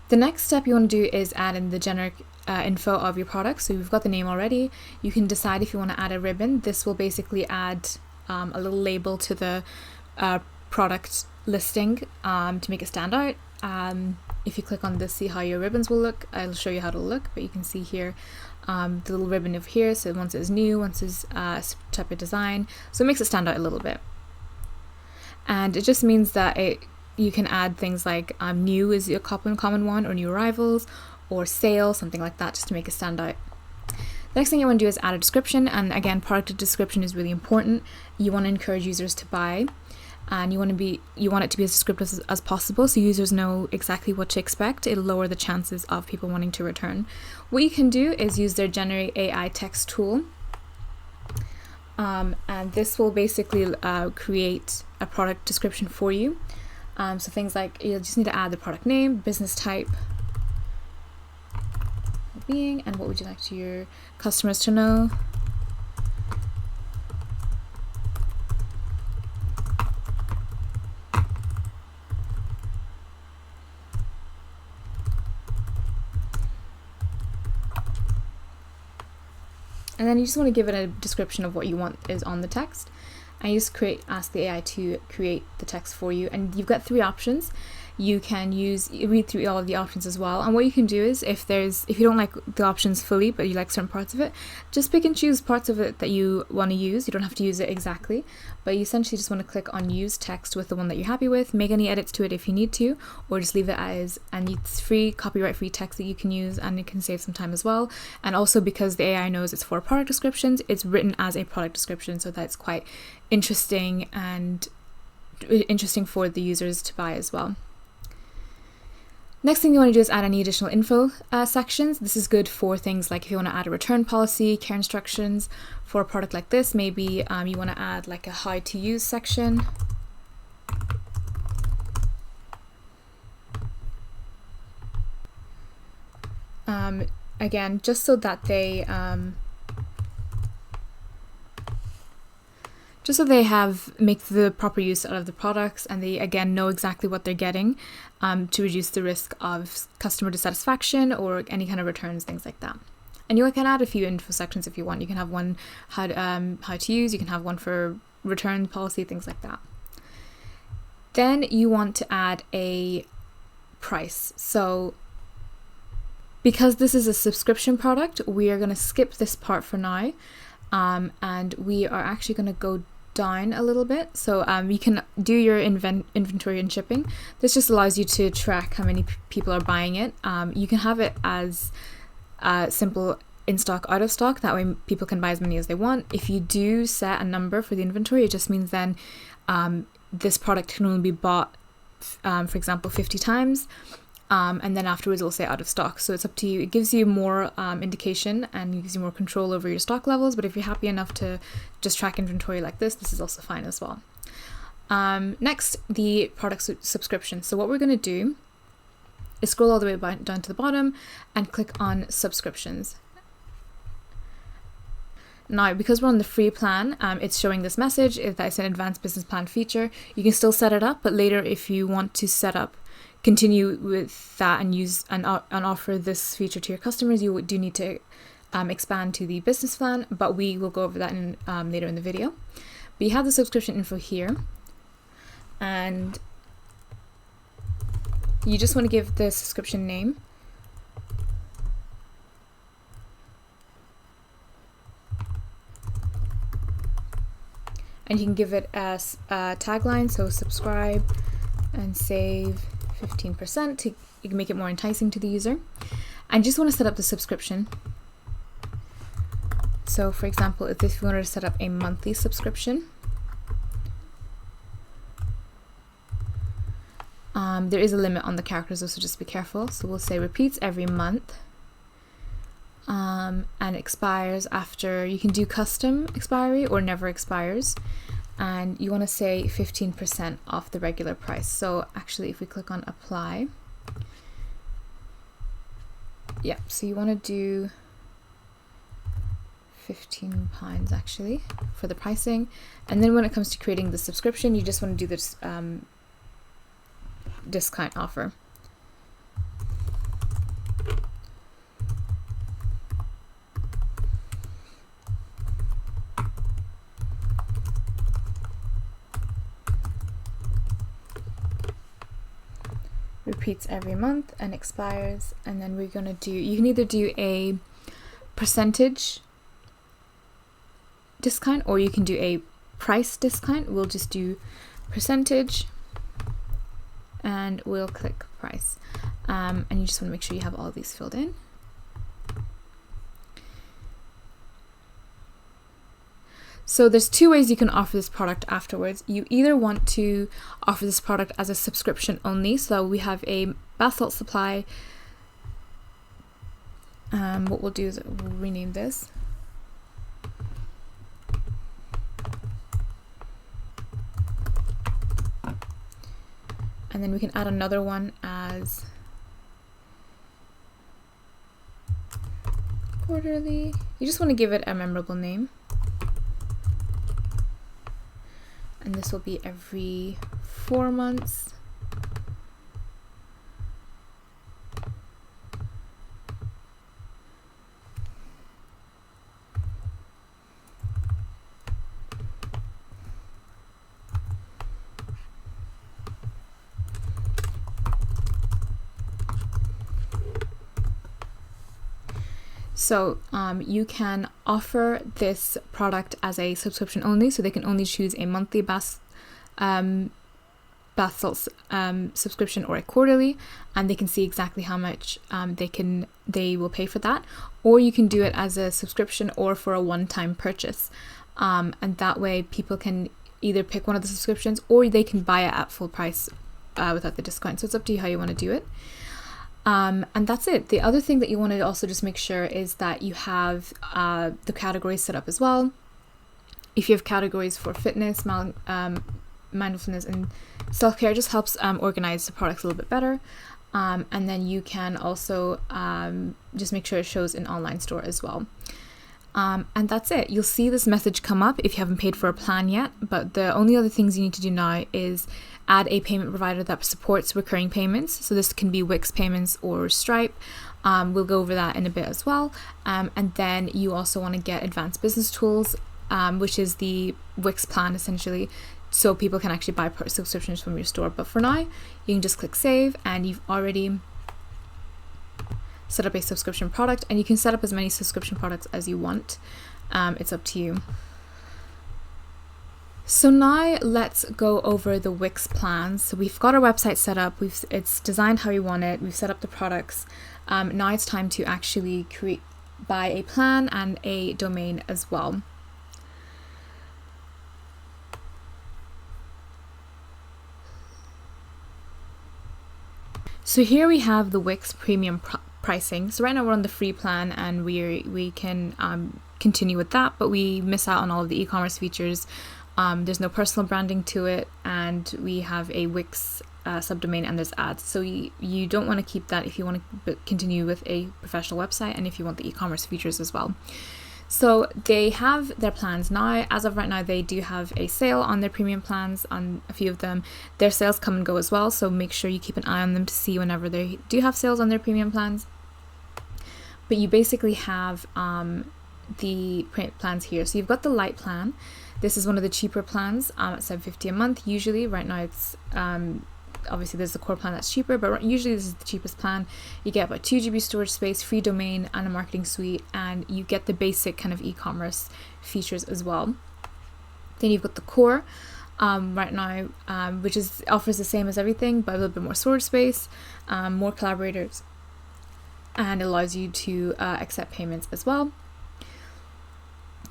The next step you want to do is add in the generic info of your product. So you've got the name already. You can decide if you want to add a ribbon. This will basically add a little label to the product listing to make it stand out. If you click on this, see how your ribbons will look. I'll show you how it'll look, but you can see here the little ribbon over here. So once it's new, once it's type of design. So it makes it stand out a little bit. And it just means that you can add things like new is a common one, or new arrivals, or sale, something like that, just to make it stand out. The next thing you want to do is add a description, and again, product description is really important. You want to encourage users to buy, and you want it to be as descriptive as possible, so users know exactly what to expect. It'll lower the chances of people wanting to return. What you can do is use their Generate AI text tool, and this will basically create a product description for you. So things like, you'll just need to add the product name, business type, being, and what would you like to your customers to know. And then you just want to give it a description of what you want is on the text. And you just ask the AI to create the text for you. And you've got 3 options. You can read through all of the options as well. And what you can do is, if you don't like the options fully, but you like certain parts of it, just pick and choose parts of it that you want to use. You don't have to use it exactly, but you essentially just want to click on use text with the one that you're happy with, make any edits to it if you need to, or just leave it as, and it's free, copyright-free text that you can use, and it can save some time as well. And also, because the AI knows it's for product descriptions, it's written as a product description, so that's quite interesting and interesting for the users to buy as well. Next thing you want to do is add any additional info sections. This is good for things like if you want to add a return policy, care instructions for a product like this. Maybe you want to add like a how to use section. again, just so that they make the proper use out of the products, and they again know exactly what they're getting, to reduce the risk of customer dissatisfaction or any kind of returns, things like that. And you can add a few info sections if you want. You can have one how to use, you can have one for return policy, things like that. Then you want to add a price. So because this is a subscription product, we are going to skip this part for now, and we are actually going to go down a little bit. So you can do your inventory and shipping. This just allows you to track how many people are buying it. You can have it as simple in stock, out of stock. That way people can buy as many as they want. If you do set a number for the inventory, it just means then this product can only be bought, for example, 50 times. And then afterwards it'll say out of stock. So it's up to you. It gives you more indication and gives you more control over your stock levels. But if you're happy enough to just track inventory like this is also fine as well. Next, the product subscription. So what we're going to do is scroll all the way down to the bottom and click on subscriptions. Now, because we're on the free plan, it's showing this message that it's an advanced business plan feature. You can still set it up, but later if you want to continue with that and use and offer this feature to your customers, you do need to expand to the business plan, but we will go over that later in the video. But you have the subscription info here, and you just want to give the subscription name. And you can give it as a tagline, so subscribe and save 15% to make it more enticing to the user. And just want to set up the subscription. So for example, if you wanted to set up a monthly subscription, there is a limit on the characters, so just be careful. So we'll say repeats every month, and expires after. You can do custom expiry or never expires, and you want to say 15% off the regular price. So actually if we click on apply, so you want to do £15 actually for the pricing. And then when it comes to creating the subscription, you just want to do this discount offer. Repeats every month and expires. And then we're going to do, you can either do a percentage discount or you can do a price discount. We'll just do percentage and we'll click price. And you just want to make sure you have all these filled in. So there's two ways you can offer this product afterwards. You either want to offer this product as a subscription only. So we have a bath salt supply. What we'll do is we'll rename this. And then we can add another one as quarterly. You just want to give it a memorable name. And this will be every 4 months. So you can offer this product as a subscription only, so they can only choose a monthly bath salts subscription or a quarterly, and they can see exactly how much they will pay for that. Or you can do it as a subscription or for a one-time purchase, and that way people can either pick one of the subscriptions or they can buy it at full price without the discount. So it's up to you how you want to do it. And that's it. The other thing that you want to also just make sure is that you have the categories set up as well. If you have categories for fitness, mindfulness, and self-care, just helps organize the products a little bit better. And then you can also just make sure it shows in online store as well. And that's it. You'll see this message come up if you haven't paid for a plan yet, but the only other things you need to do now is add a payment provider that supports recurring payments. So this can be Wix Payments or Stripe. We'll go over that in a bit as well. And then you also want to get advanced business tools, which is the Wix plan essentially, so people can actually buy subscriptions from your store. But for now, you can just click save, and you've already set up a subscription product, and you can set up as many subscription products as you want. It's up to you. So now let's go over the Wix plans. So we've got our website set up, it's designed how we want it, we've set up the products. Now it's time to actually buy a plan and a domain as well. So here we have the Wix premium pricing. So right now we're on the free plan, and we can continue with that, but we miss out on all of the e-commerce features. There's no personal branding to it, and we have a Wix subdomain, and there's ads. So you don't want to keep that if you want to continue with a professional website, and if you want the e-commerce features as well. So they have their plans now. As of right now, they do have a sale on their premium plans on a few of them. Their sales come and go as well, so make sure you keep an eye on them to see whenever they do have sales on their premium plans. But you basically have the plans here. So you've got the light plan. This is one of the cheaper plans at $7.50 a month. Usually, right now it's obviously there's the core plan that's cheaper, but usually this is the cheapest plan. You get about 2 GB storage space, free domain, and a marketing suite, and you get the basic kind of e-commerce features as well. Then you've got the core right now, which offers the same as everything, but a little bit more storage space, more collaborators, and allows you to accept payments as well.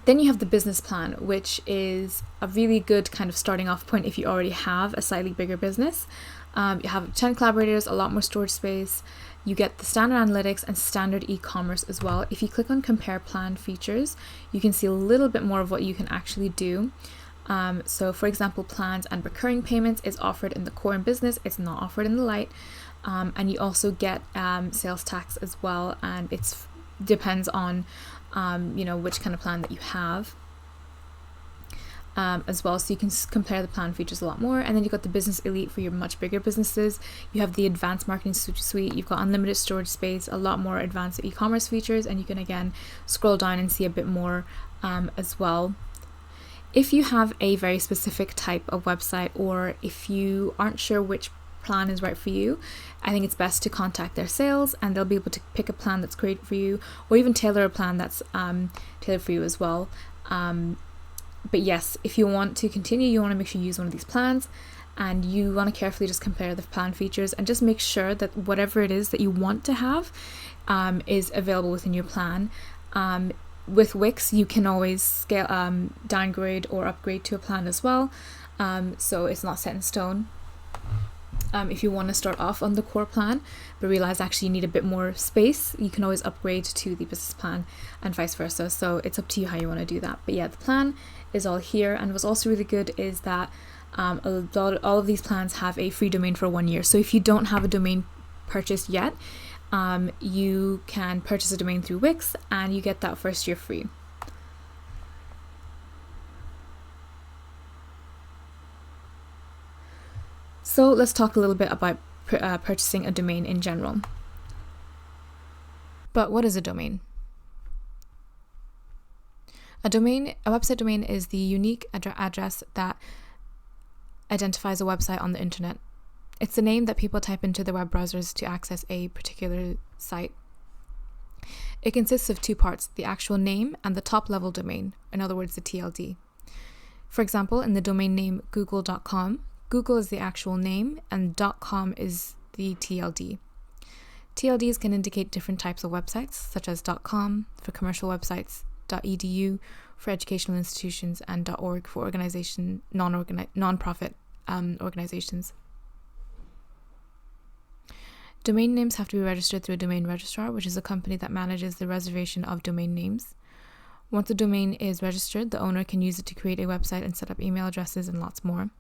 Then you have the business plan, which is a really good kind of starting off point if you already have a slightly bigger business. You have 10 collaborators, a lot more storage space. You get the standard analytics and standard e-commerce as well. If you click on compare plan features, you can see a little bit more of what you can actually do. So for example, plans and recurring payments is offered in the core and business. It's not offered in the light. And you also get sales tax as well. And it depends on which kind of plan that you have as well. So you can compare the plan features a lot more. And then you've got the business elite for your much bigger businesses. You have the advanced marketing suite. You've got unlimited storage space, a lot more advanced e-commerce features, and you can again scroll down and see a bit more as well. If you have a very specific type of website, or if you aren't sure which plan is right for you, I think it's best to contact their sales, and they'll be able to pick a plan that's great for you, or even tailor a plan that's tailored for you as well. But yes, if you want to continue, you want to make sure you use one of these plans, and you want to carefully just compare the plan features and just make sure that whatever it is that you want to have is available within your plan. With Wix, you can always scale, downgrade or upgrade to a plan as well, so it's not set in stone. If you want to start off on the core plan but realize actually you need a bit more space, you can always upgrade to the business plan and vice versa. So it's up to you how you want to do that. But yeah, the plan is all here. And what's also really good is that all of these plans have a free domain for 1 year. So if you don't have a domain purchased yet, you can purchase a domain through Wix and you get that first year free. So let's talk a little bit about purchasing a domain in general. But what is a domain? A website domain is the unique address that identifies a website on the internet. It's the name that people type into their web browsers to access a particular site. It consists of two parts, the actual name and the top-level domain, in other words, the TLD. For example, in the domain name google.com, Google is the actual name and .com is the TLD. TLDs can indicate different types of websites, such as .com for commercial websites, .edu for educational institutions, and .org for non-profit organizations. Domain names have to be registered through a domain registrar, which is a company that manages the reservation of domain names. Once a domain is registered, the owner can use it to create a website and set up email addresses and lots more.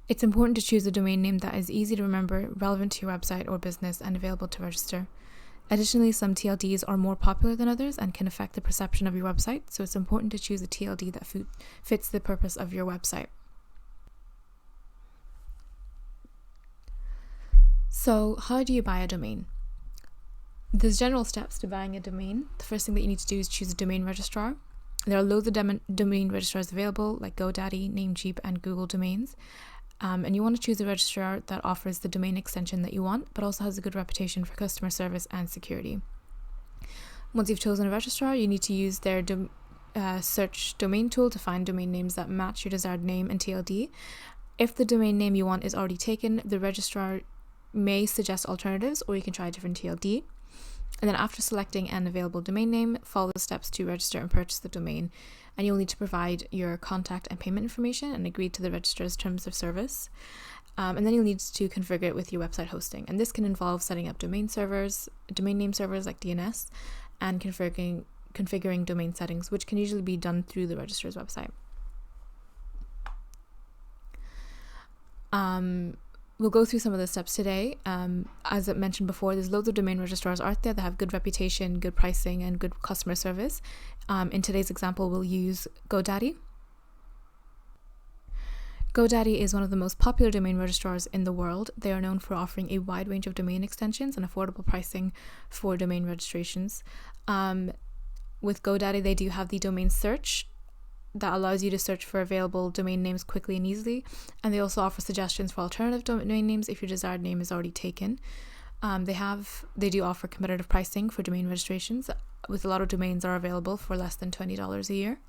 It's important to choose a domain name that is easy to remember, relevant to your website or business, and available to register. Additionally, some TLDs are more popular than others and can affect the perception of your website, so it's important to choose a TLD that fits the purpose of your website. So, how do you buy a domain? There's general steps to buying a domain. The first thing that you need to do is choose a domain registrar. There are loads of domain registrars available, like GoDaddy, Namecheap, and Google Domains. And you want to choose a registrar that offers the domain extension that you want, but also has a good reputation for customer service and security. Once you've chosen a registrar, you need to use their search domain tool to find domain names that match your desired name and TLD. If the domain name you want is already taken, the registrar may suggest alternatives, or you can try a different TLD. And then after selecting an available domain name, follow the steps to register and purchase the domain. And you'll need to provide your contact and payment information and agree to the registrar's terms of service. And then you'll need to configure it with your website hosting. And this can involve setting up domain name servers like DNS, and configuring domain settings, which can usually be done through the registrar's website. We'll go through some of the steps today. As I mentioned before, there's loads of domain registrars out there that have good reputation, good pricing, and good customer service. In today's example, we'll use GoDaddy. GoDaddy is one of the most popular domain registrars in the world. They are known for offering a wide range of domain extensions and affordable pricing for domain registrations. With GoDaddy, they do have the domain search that allows you to search for available domain names quickly and easily, and they also offer suggestions for alternative domain names if your desired name is already taken. They do offer competitive pricing for domain registrations, with a lot of domains are available for less than $20 a year.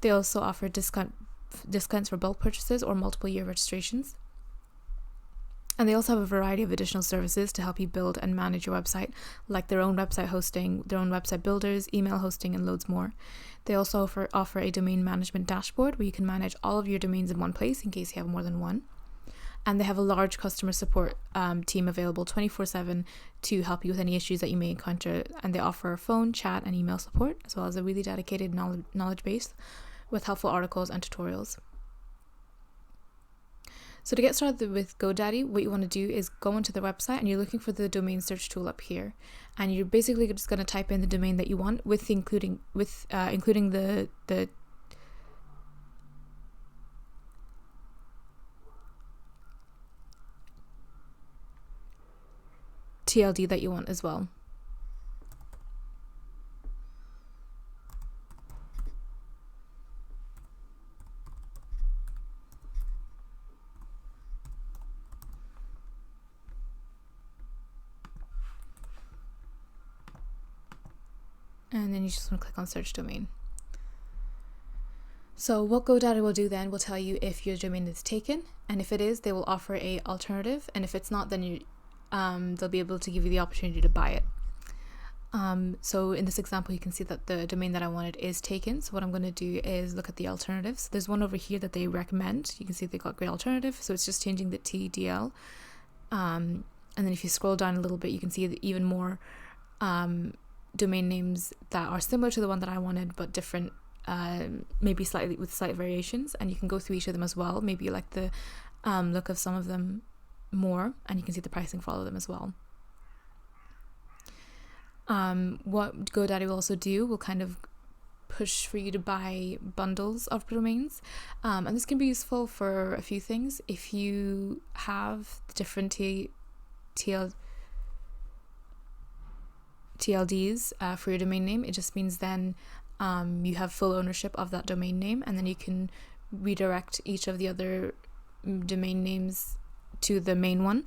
They also offer discounts for bulk purchases or multiple year registrations. And they also have a variety of additional services to help you build and manage your website, like their own website hosting, their own website builders, email hosting, and loads more. They also offer a domain management dashboard where you can manage all of your domains in one place in case you have more than one. And they have a large customer support team available 24/7 to help you with any issues that you may encounter. And they offer phone, chat, and email support, as well as a really dedicated knowledge base with helpful articles and tutorials. So to get started with GoDaddy, what you want to do is go onto their website, and you're looking for the domain search tool up here, and you're basically just going to type in the domain that you want, including the TLD that you want as well. And then you just want to click on search domain. So what GoDaddy will do then will tell you if your domain is taken, and if it is, they will offer a alternative, and if it's not, then they'll be able to give you the opportunity to buy it. So in this example, you can see that the domain that I wanted is taken. So what I'm going to do is look at the alternatives. There's one over here that they recommend. You can see they got great alternative. So it's just changing the TDL. And then if you scroll down a little bit, you can see even more domain names that are similar to the one that I wanted, but different, maybe with slight variations. And you can go through each of them as well. Maybe you like the look of some of them more, and you can see the pricing for all of them as well. What GoDaddy will also do will kind of push for you to buy bundles of domains, and this can be useful for a few things. If you have the different TLDs for your domain name, it just means then you have full ownership of that domain name, and then you can redirect each of the other domain names to the main one,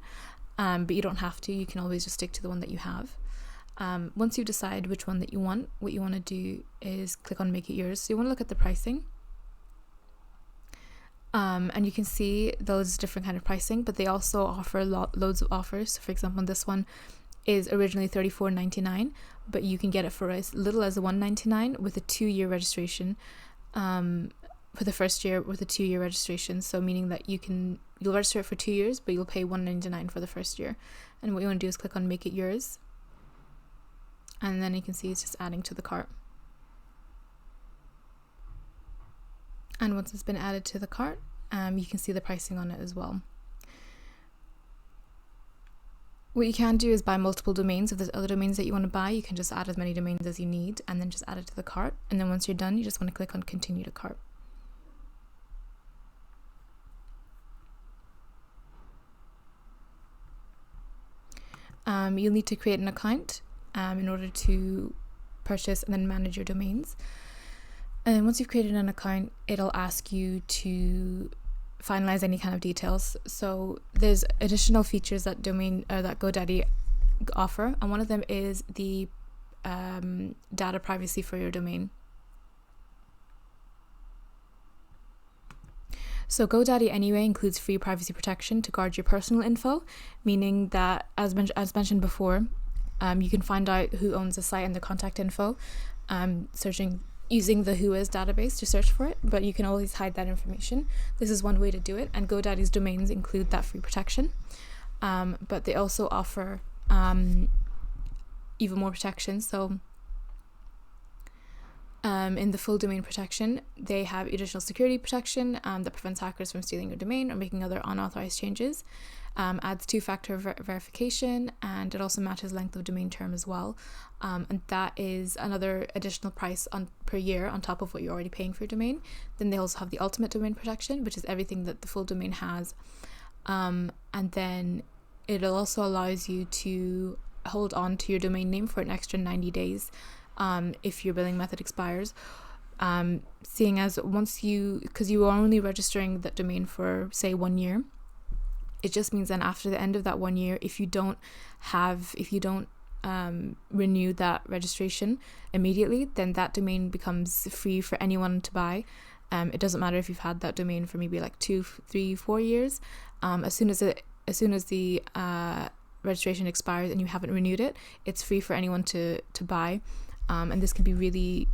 but you don't have to. You can always just stick to the one that you have. Once you decide which one that you want, what you want to do is click on make it yours. So you want to look at the pricing, and you can see those different kind of pricing, but they also offer loads of offers. So for example, this one is originally $34.99, but you can get it for as little as $1.99 with a 2-year registration, for the first year with a 2-year registration. So meaning that you'll register it for 2 years, but you'll pay $1.99 for the first year. And what you want to do is click on make it yours, and then you can see it's just adding to the cart. And once it's been added to the cart, You can see the pricing on it as well. What you can do is buy multiple domains. If there's other domains that you want to buy, you can just add as many domains as you need and then just add it to the cart. And then once you're done, you just want to click on continue to cart. You'll need to create an account in order to purchase and then manage your domains. And then once you've created an account, it'll ask you to finalize any kind of details. So there's additional features that that GoDaddy offer, and one of them is the data privacy for your domain. So GoDaddy anyway includes free privacy protection to guard your personal info, meaning that as mentioned before, you can find out who owns the site and the contact info, using the Whois database to search for it, but you can always hide that information. This is one way to do it, and GoDaddy's domains include that free protection. But they also offer even more protection. So in the full domain protection, they have additional security protection that prevents hackers from stealing your domain or making other unauthorized changes. Adds two-factor verification, and it also matches length of domain term as well. And that is another additional price per year on top of what you're already paying for your domain. Then they also have the ultimate domain protection, which is everything that the full domain has. And then it also allows you to hold on to your domain name for an extra 90 days if your billing method expires. Seeing as because you are only registering that domain for, say, 1 year, it just means then after the end of that 1 year, if you don't renew that registration immediately, then that domain becomes free for anyone to buy. It doesn't matter if you've had that domain for maybe like 2, 3, 4 years. As soon as the registration expires and you haven't renewed it, it's free for anyone to buy. And this can be really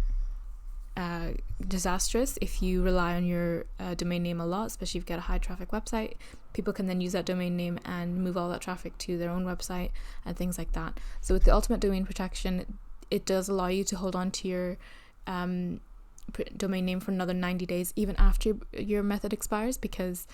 disastrous if you rely on your domain name a lot, especially if you get a high traffic website. People can then use that domain name and move all that traffic to their own website and things like that. So with the ultimate domain protection, it does allow you to hold on to your domain name for another 90 days even after your method expires, because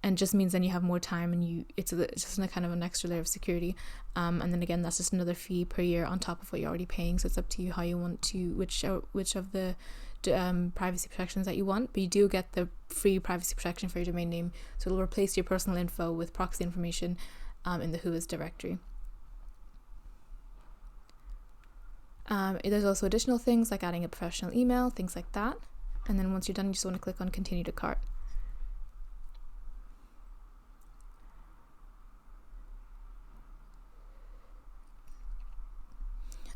and just means then you have more time, and it's just a kind of an extra layer of security. And then again, that's just another fee per year on top of what you're already paying. So it's up to you how you want to, which of the privacy protections that you want. But you do get the free privacy protection for your domain name, so it'll replace your personal info with proxy information in the Whois directory. There's also additional things like adding a professional email, things like that. And then once you're done, you just want to click on continue to cart.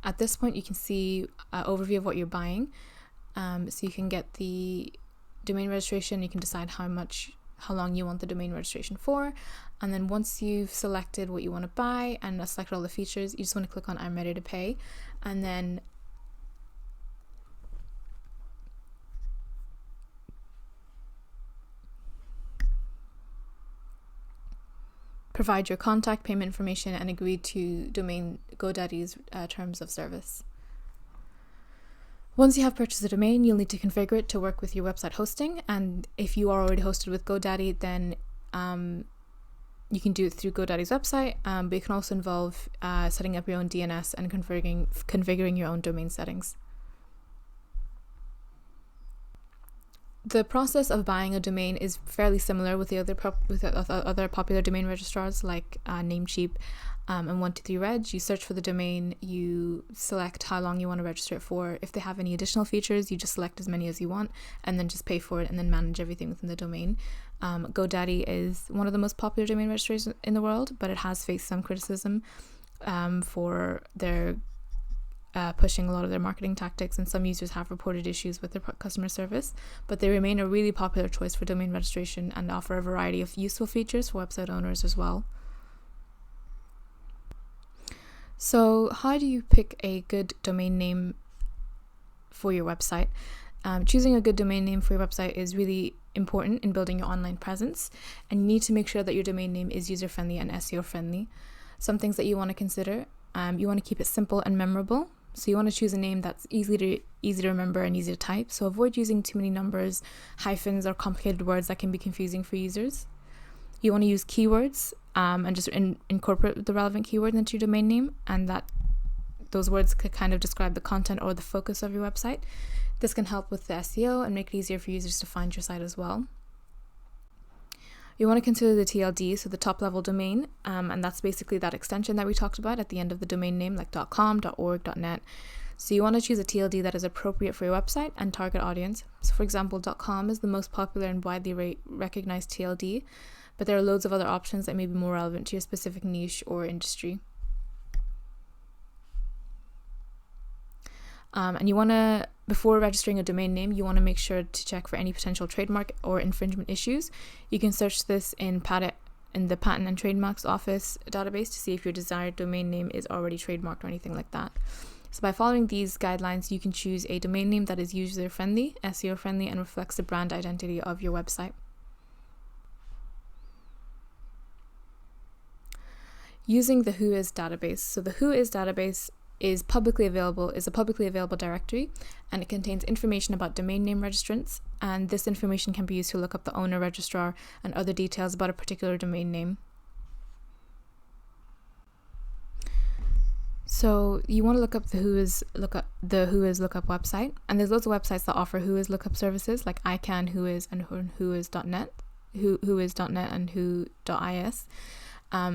At this point, you can see an overview of what you're buying. So you can get the domain registration. You can decide how long you want the domain registration for. And then once you've selected what you want to buy and selected all the features, you just want to click on I'm ready to pay. And then provide your contact, payment information, and agree to GoDaddy's terms of service. Once you have purchased the domain, you'll need to configure it to work with your website hosting. And if you are already hosted with GoDaddy, then you can do it through GoDaddy's website, but it can also involve setting up your own DNS and configuring your own domain settings. The process of buying a domain is fairly similar with the other popular domain registrars like Namecheap and 123reg. You search for the domain, you select how long you want to register it for. If they have any additional features, you just select as many as you want and then just pay for it and then manage everything within the domain. GoDaddy is one of the most popular domain registries in the world, but it has faced some criticism for their pushing a lot of their marketing tactics, and some users have reported issues with their customer service, but they remain a really popular choice for domain registration and offer a variety of useful features for website owners as well. So how do you pick a good domain name for your website? Choosing a good domain name for your website is really important in building your online presence, and you need to make sure that your domain name is user-friendly and SEO-friendly. Some things that you want to consider: you want to keep it simple and memorable. So you want to choose a name that's easy to remember and easy to type. So avoid using too many numbers, hyphens, or complicated words that can be confusing for users. You want to use keywords and just incorporate the relevant keyword into your domain name, and that those words could kind of describe the content or the focus of your website. This can help with the SEO and make it easier for users to find your site as well. You want to consider the TLD, so the top level domain, and that's basically that extension that we talked about at the end of the domain name, like .com, .org, .net. So you want to choose a TLD that is appropriate for your website and target audience. So for example, .com is the most popular and widely recognized TLD, but there are loads of other options that may be more relevant to your specific niche or industry. And you want to, before registering a domain name, you want to make sure to check for any potential trademark or infringement issues. You can search this in the Patent and Trademarks Office database to see if your desired domain name is already trademarked or anything like that. So by following these guidelines, you can choose a domain name that is user-friendly, SEO-friendly, and reflects the brand identity of your website. Using the Whois database. So the Whois database is a publicly available directory, and it contains information about domain name registrants, and this information can be used to look up the owner, registrar, and other details about a particular domain name. So you want to look up the Whois lookup website, and there's loads of websites that offer Whois lookup services like iCan, Whois, and Whois.net, Whois.net, and Who.is. So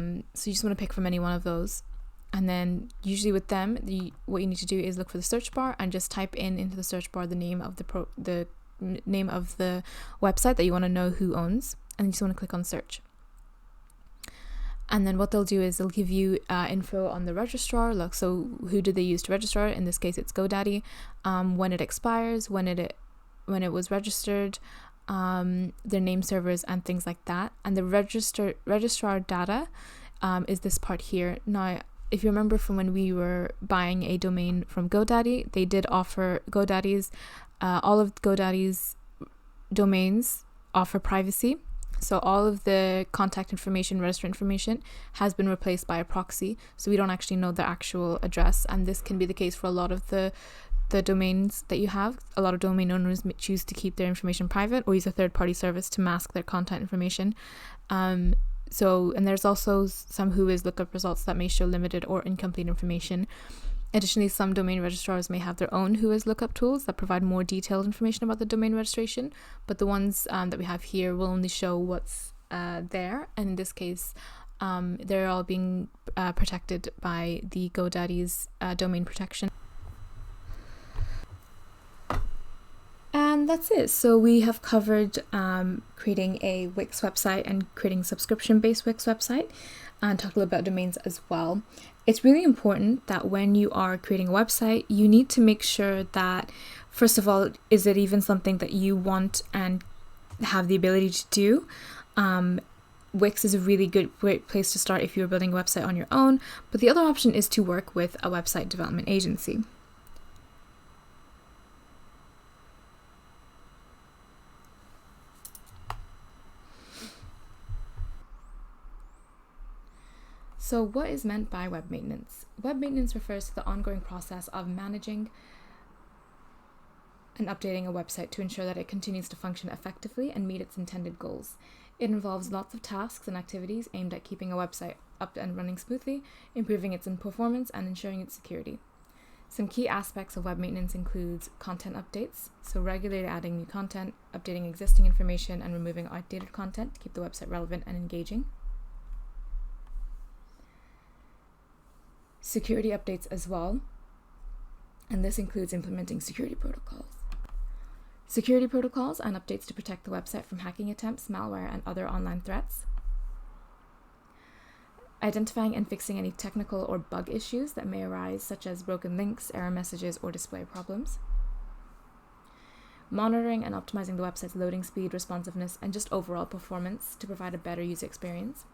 you just want to pick from any one of those. And then usually with them, what you need to do is look for the search bar and just type into the search bar the name of the name of the website that you want to know who owns, and you just want to click on search. And then what they'll do is they'll give you info on the registrar. Look, so who did they use to register? In this case, it's GoDaddy. When it expires, when it was registered, their name servers and things like that. And the registrar data is this part here. Now, if you remember from when we were buying a domain from GoDaddy, they did offer all of GoDaddy's domains offer privacy. So all of the contact information, register information has been replaced by a proxy. So we don't actually know the actual address. And this can be the case for a lot of the domains that you have. A lot of domain owners choose to keep their information private or use a third-party service to mask their contact information. And there's also some Whois lookup results that may show limited or incomplete information. Additionally, some domain registrars may have their own Whois lookup tools that provide more detailed information about the domain registration, but the ones that we have here will only show what's there, and in this case, they're all being protected by the GoDaddy's domain protection. And that's it. So we have covered creating a Wix website and creating a subscription-based Wix website, and talked a little about domains as well. It's really important that when you are creating a website, you need to make sure that, first of all, is it even something that you want and have the ability to do? Wix is a really great place to start if you're building a website on your own, but the other option is to work with a website development agency. So what is meant by web maintenance? Web maintenance refers to the ongoing process of managing and updating a website to ensure that it continues to function effectively and meet its intended goals. It involves lots of tasks and activities aimed at keeping a website up and running smoothly, improving its performance, and ensuring its security. Some key aspects of web maintenance includes content updates, so regularly adding new content, updating existing information, and removing outdated content to keep the website relevant and engaging. Security updates as well, and this includes implementing security protocols. Security protocols and updates to protect the website from hacking attempts, malware, and other online threats. Identifying and fixing any technical or bug issues that may arise, such as broken links, error messages, or display problems. Monitoring and optimizing the website's loading speed, responsiveness, and just overall performance to provide a better user experience.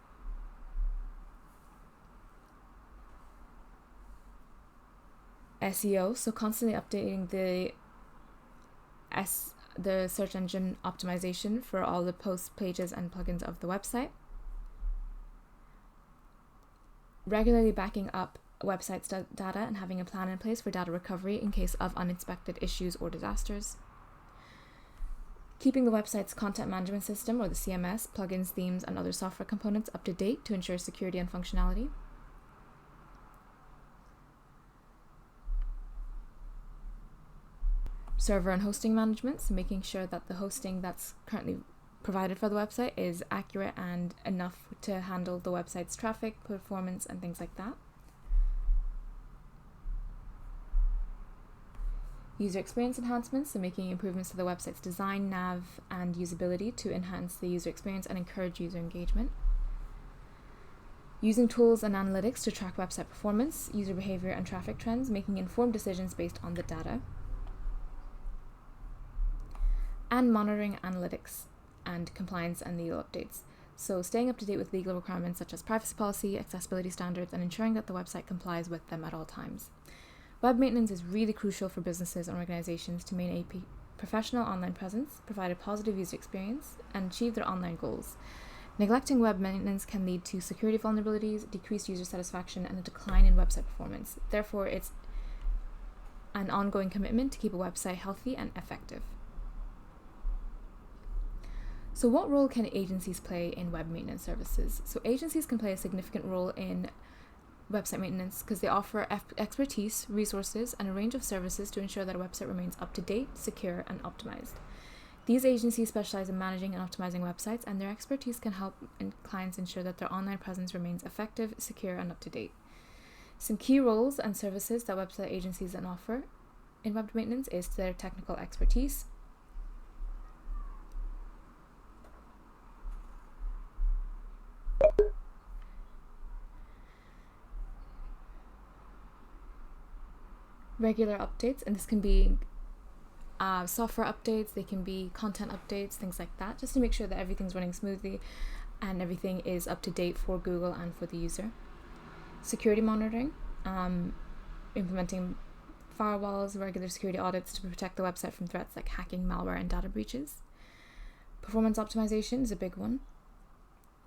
SEO, so constantly updating the search engine optimization for all the posts, pages, and plugins of the website. Regularly backing up website's data and having a plan in place for data recovery in case of unexpected issues or disasters. Keeping the website's content management system, or the CMS, plugins, themes, and other software components up to date to ensure security and functionality. Server and hosting management, so making sure that the hosting that's currently provided for the website is accurate and enough to handle the website's traffic, performance, and things like that. User experience enhancements, so making improvements to the website's design, nav, and usability to enhance the user experience and encourage user engagement. Using tools and analytics to track website performance, user behavior, and traffic trends, making informed decisions based on the data. And monitoring analytics and compliance and legal updates. So staying up to date with legal requirements such as privacy policy, accessibility standards, and ensuring that the website complies with them at all times. Web maintenance is really crucial for businesses and organizations to maintain a professional online presence, provide a positive user experience, and achieve their online goals. Neglecting web maintenance can lead to security vulnerabilities, decreased user satisfaction, and a decline in website performance. Therefore, it's an ongoing commitment to keep a website healthy and effective. So what role can agencies play in web maintenance services? So agencies can play a significant role in website maintenance because they offer expertise, resources, and a range of services to ensure that a website remains up to date, secure, and optimized. These agencies specialize in managing and optimizing websites, and their expertise can help clients ensure that their online presence remains effective, secure, and up to date. Some key roles and services that website agencies can offer in web maintenance is their technical expertise, regular updates, and this can be software updates, they can be content updates, things like that, just to make sure that everything's running smoothly and everything is up to date for Google and for the user. Security monitoring, implementing firewalls, regular security audits to protect the website from threats like hacking, malware, and data breaches. Performance optimization is a big one,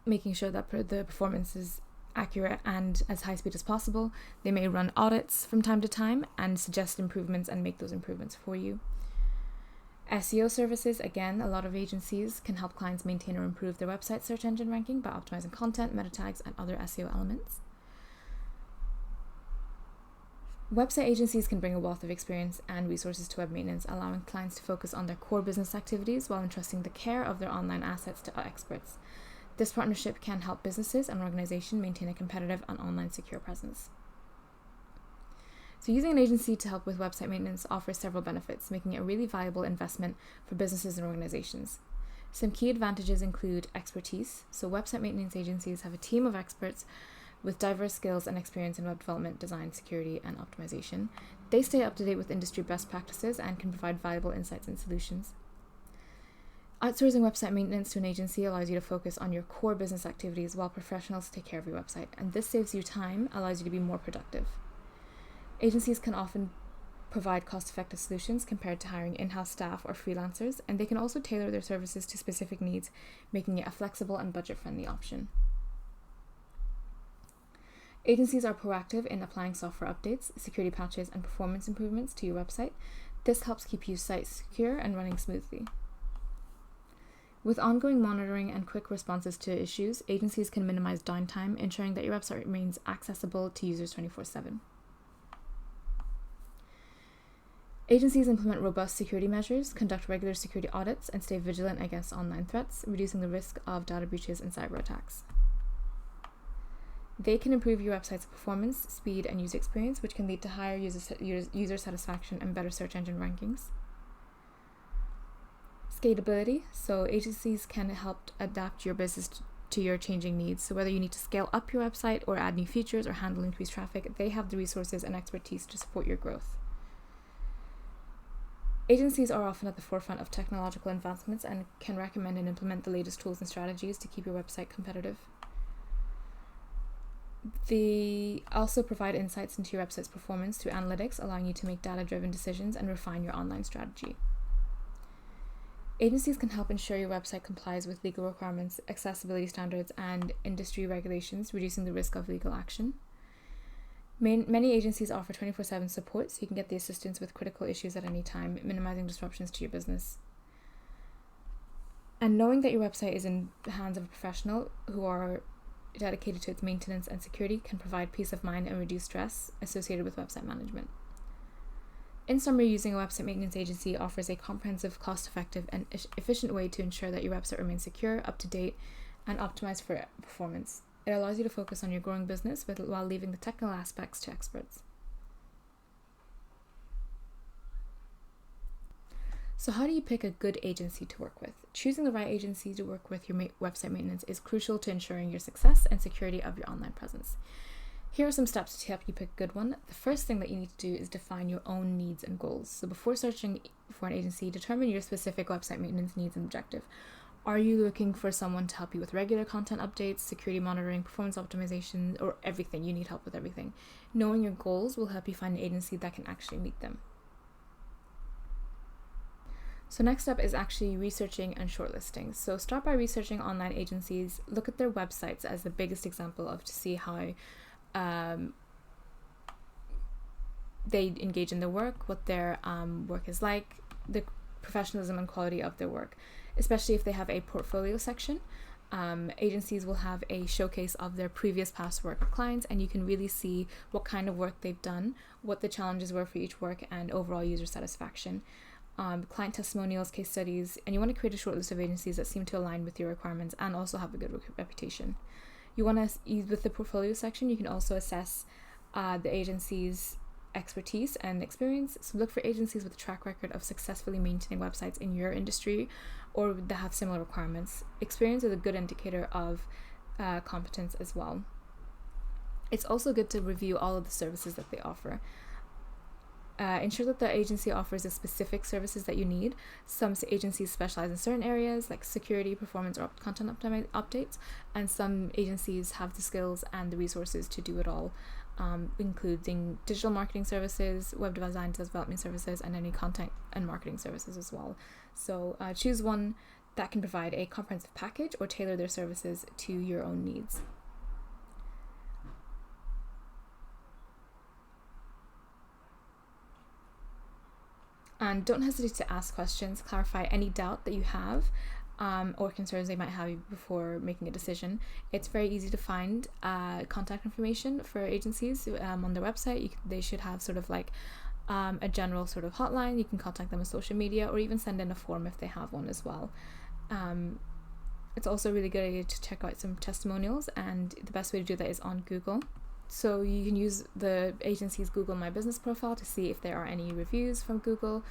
making sure that the performance is accurate and as high speed as possible. They may run audits from time to time and suggest improvements and make those improvements for you. SEO services, again, a lot of agencies can help clients maintain or improve their website search engine ranking by optimizing content, meta tags, and other SEO elements. Website agencies can bring a wealth of experience and resources to web maintenance, allowing clients to focus on their core business activities while entrusting the care of their online assets to experts. This partnership can help businesses and organizations maintain a competitive and online secure presence. So using an agency to help with website maintenance offers several benefits, making it a really valuable investment for businesses and organizations. Some key advantages include expertise. So website maintenance agencies have a team of experts with diverse skills and experience in web development, design, security, and optimization. They stay up to date with industry best practices and can provide valuable insights and solutions. Outsourcing website maintenance to an agency allows you to focus on your core business activities while professionals take care of your website, and this saves you time, allows you to be more productive. Agencies can often provide cost-effective solutions compared to hiring in-house staff or freelancers, and they can also tailor their services to specific needs, making it a flexible and budget-friendly option. Agencies are proactive in applying software updates, security patches, and performance improvements to your website. This helps keep your site secure and running smoothly. With ongoing monitoring and quick responses to issues, agencies can minimize downtime, ensuring that your website remains accessible to users 24/7. Agencies implement robust security measures, conduct regular security audits, and stay vigilant against online threats, reducing the risk of data breaches and cyber attacks. They can improve your website's performance, speed, and user experience, which can lead to higher user satisfaction and better search engine rankings. Scalability, so agencies can help adapt your business to your changing needs. So whether you need to scale up your website or add new features or handle increased traffic, they have the resources and expertise to support your growth. Agencies are often at the forefront of technological advancements and can recommend and implement the latest tools and strategies to keep your website competitive. They also provide insights into your website's performance through analytics, allowing you to make data-driven decisions and refine your online strategy. Agencies can help ensure your website complies with legal requirements, accessibility standards, and industry regulations, reducing the risk of legal action. Many agencies offer 24/7 support, so you can get the assistance with critical issues at any time, minimizing disruptions to your business. And knowing that your website is in the hands of a professional who are dedicated to its maintenance and security can provide peace of mind and reduce stress associated with website management. In summary, using a website maintenance agency offers a comprehensive, cost-effective, and efficient way to ensure that your website remains secure, up-to-date, and optimized for performance. It allows you to focus on your growing business while leaving the technical aspects to experts. So how do you pick a good agency to work with? Choosing the right agency to work with your website maintenance is crucial to ensuring your success and security of your online presence. Here are some steps to help you pick a good one. The first thing that you need to do is define your own needs and goals. So before searching for an agency, determine your specific website maintenance needs and objective. Are you looking for someone to help you with regular content updates, security monitoring, performance optimization, or everything? You need help with everything. Knowing your goals will help you find an agency that can actually meet them. So next up is actually researching and shortlisting. So start by researching online agencies. Look at their websites as the biggest example to see how they engage in their work, what their work is like, the professionalism and quality of their work, especially if they have a portfolio section. Agencies will have a showcase of their previous past work with clients, and you can really see what kind of work they've done, what the challenges were for each work, and overall user satisfaction. Client testimonials, case studies, and you want to create a short list of agencies that seem to align with your requirements and also have a good reputation. You want to, with the portfolio section, you can also assess the agency's expertise and experience. So look for agencies with a track record of successfully maintaining websites in your industry or that have similar requirements. Experience is a good indicator of competence as well. It's also good to review all of the services that they offer. Ensure that the agency offers the specific services that you need. Some agencies specialize in certain areas like security, performance, or content updates, and some agencies have the skills and the resources to do it all, including digital marketing services, web design development services, and any content and marketing services as well. So choose one that can provide a comprehensive package or tailor their services to your own needs. And don't hesitate to ask questions, clarify any doubt that you have or concerns they might have before making a decision. It's very easy to find contact information for agencies on their website. They should have sort of like a general sort of hotline. You can contact them on social media or even send in a form if they have one as well. It's also a really good idea to check out some testimonials, and the best way to do that is on Google. So you can use the agency's Google My Business profile to see if there are any reviews from Google,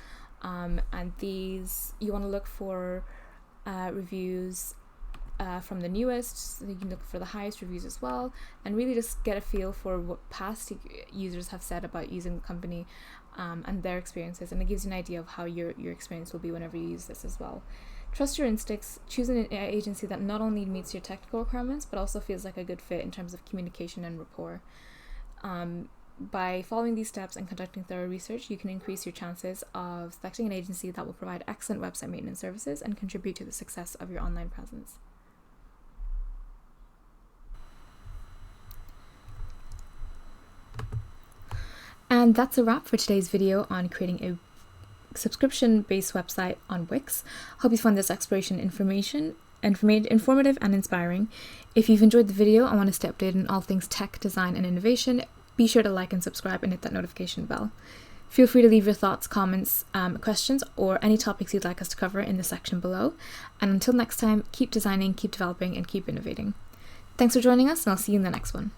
and these you want to look for reviews from the newest. So you can look for the highest reviews as well, and really just get a feel for what past users have said about using the company and their experiences, and it gives you an idea of how your experience will be whenever you use this as well. Trust your instincts. Choose an agency that not only meets your technical requirements, but also feels like a good fit in terms of communication and rapport. By following these steps and conducting thorough research, you can increase your chances of selecting an agency that will provide excellent website maintenance services and contribute to the success of your online presence. And that's a wrap for today's video on creating a subscription-based website on Wix. Hope you found this exploration informative and inspiring. If you've enjoyed the video and want to stay updated on all things tech, design, and innovation, be sure to like and subscribe and hit that notification bell. Feel free to leave your thoughts, comments, questions, or any topics you'd like us to cover in the section below. And until next time, keep designing, keep developing, and keep innovating. Thanks for joining us, and I'll see you in the next one.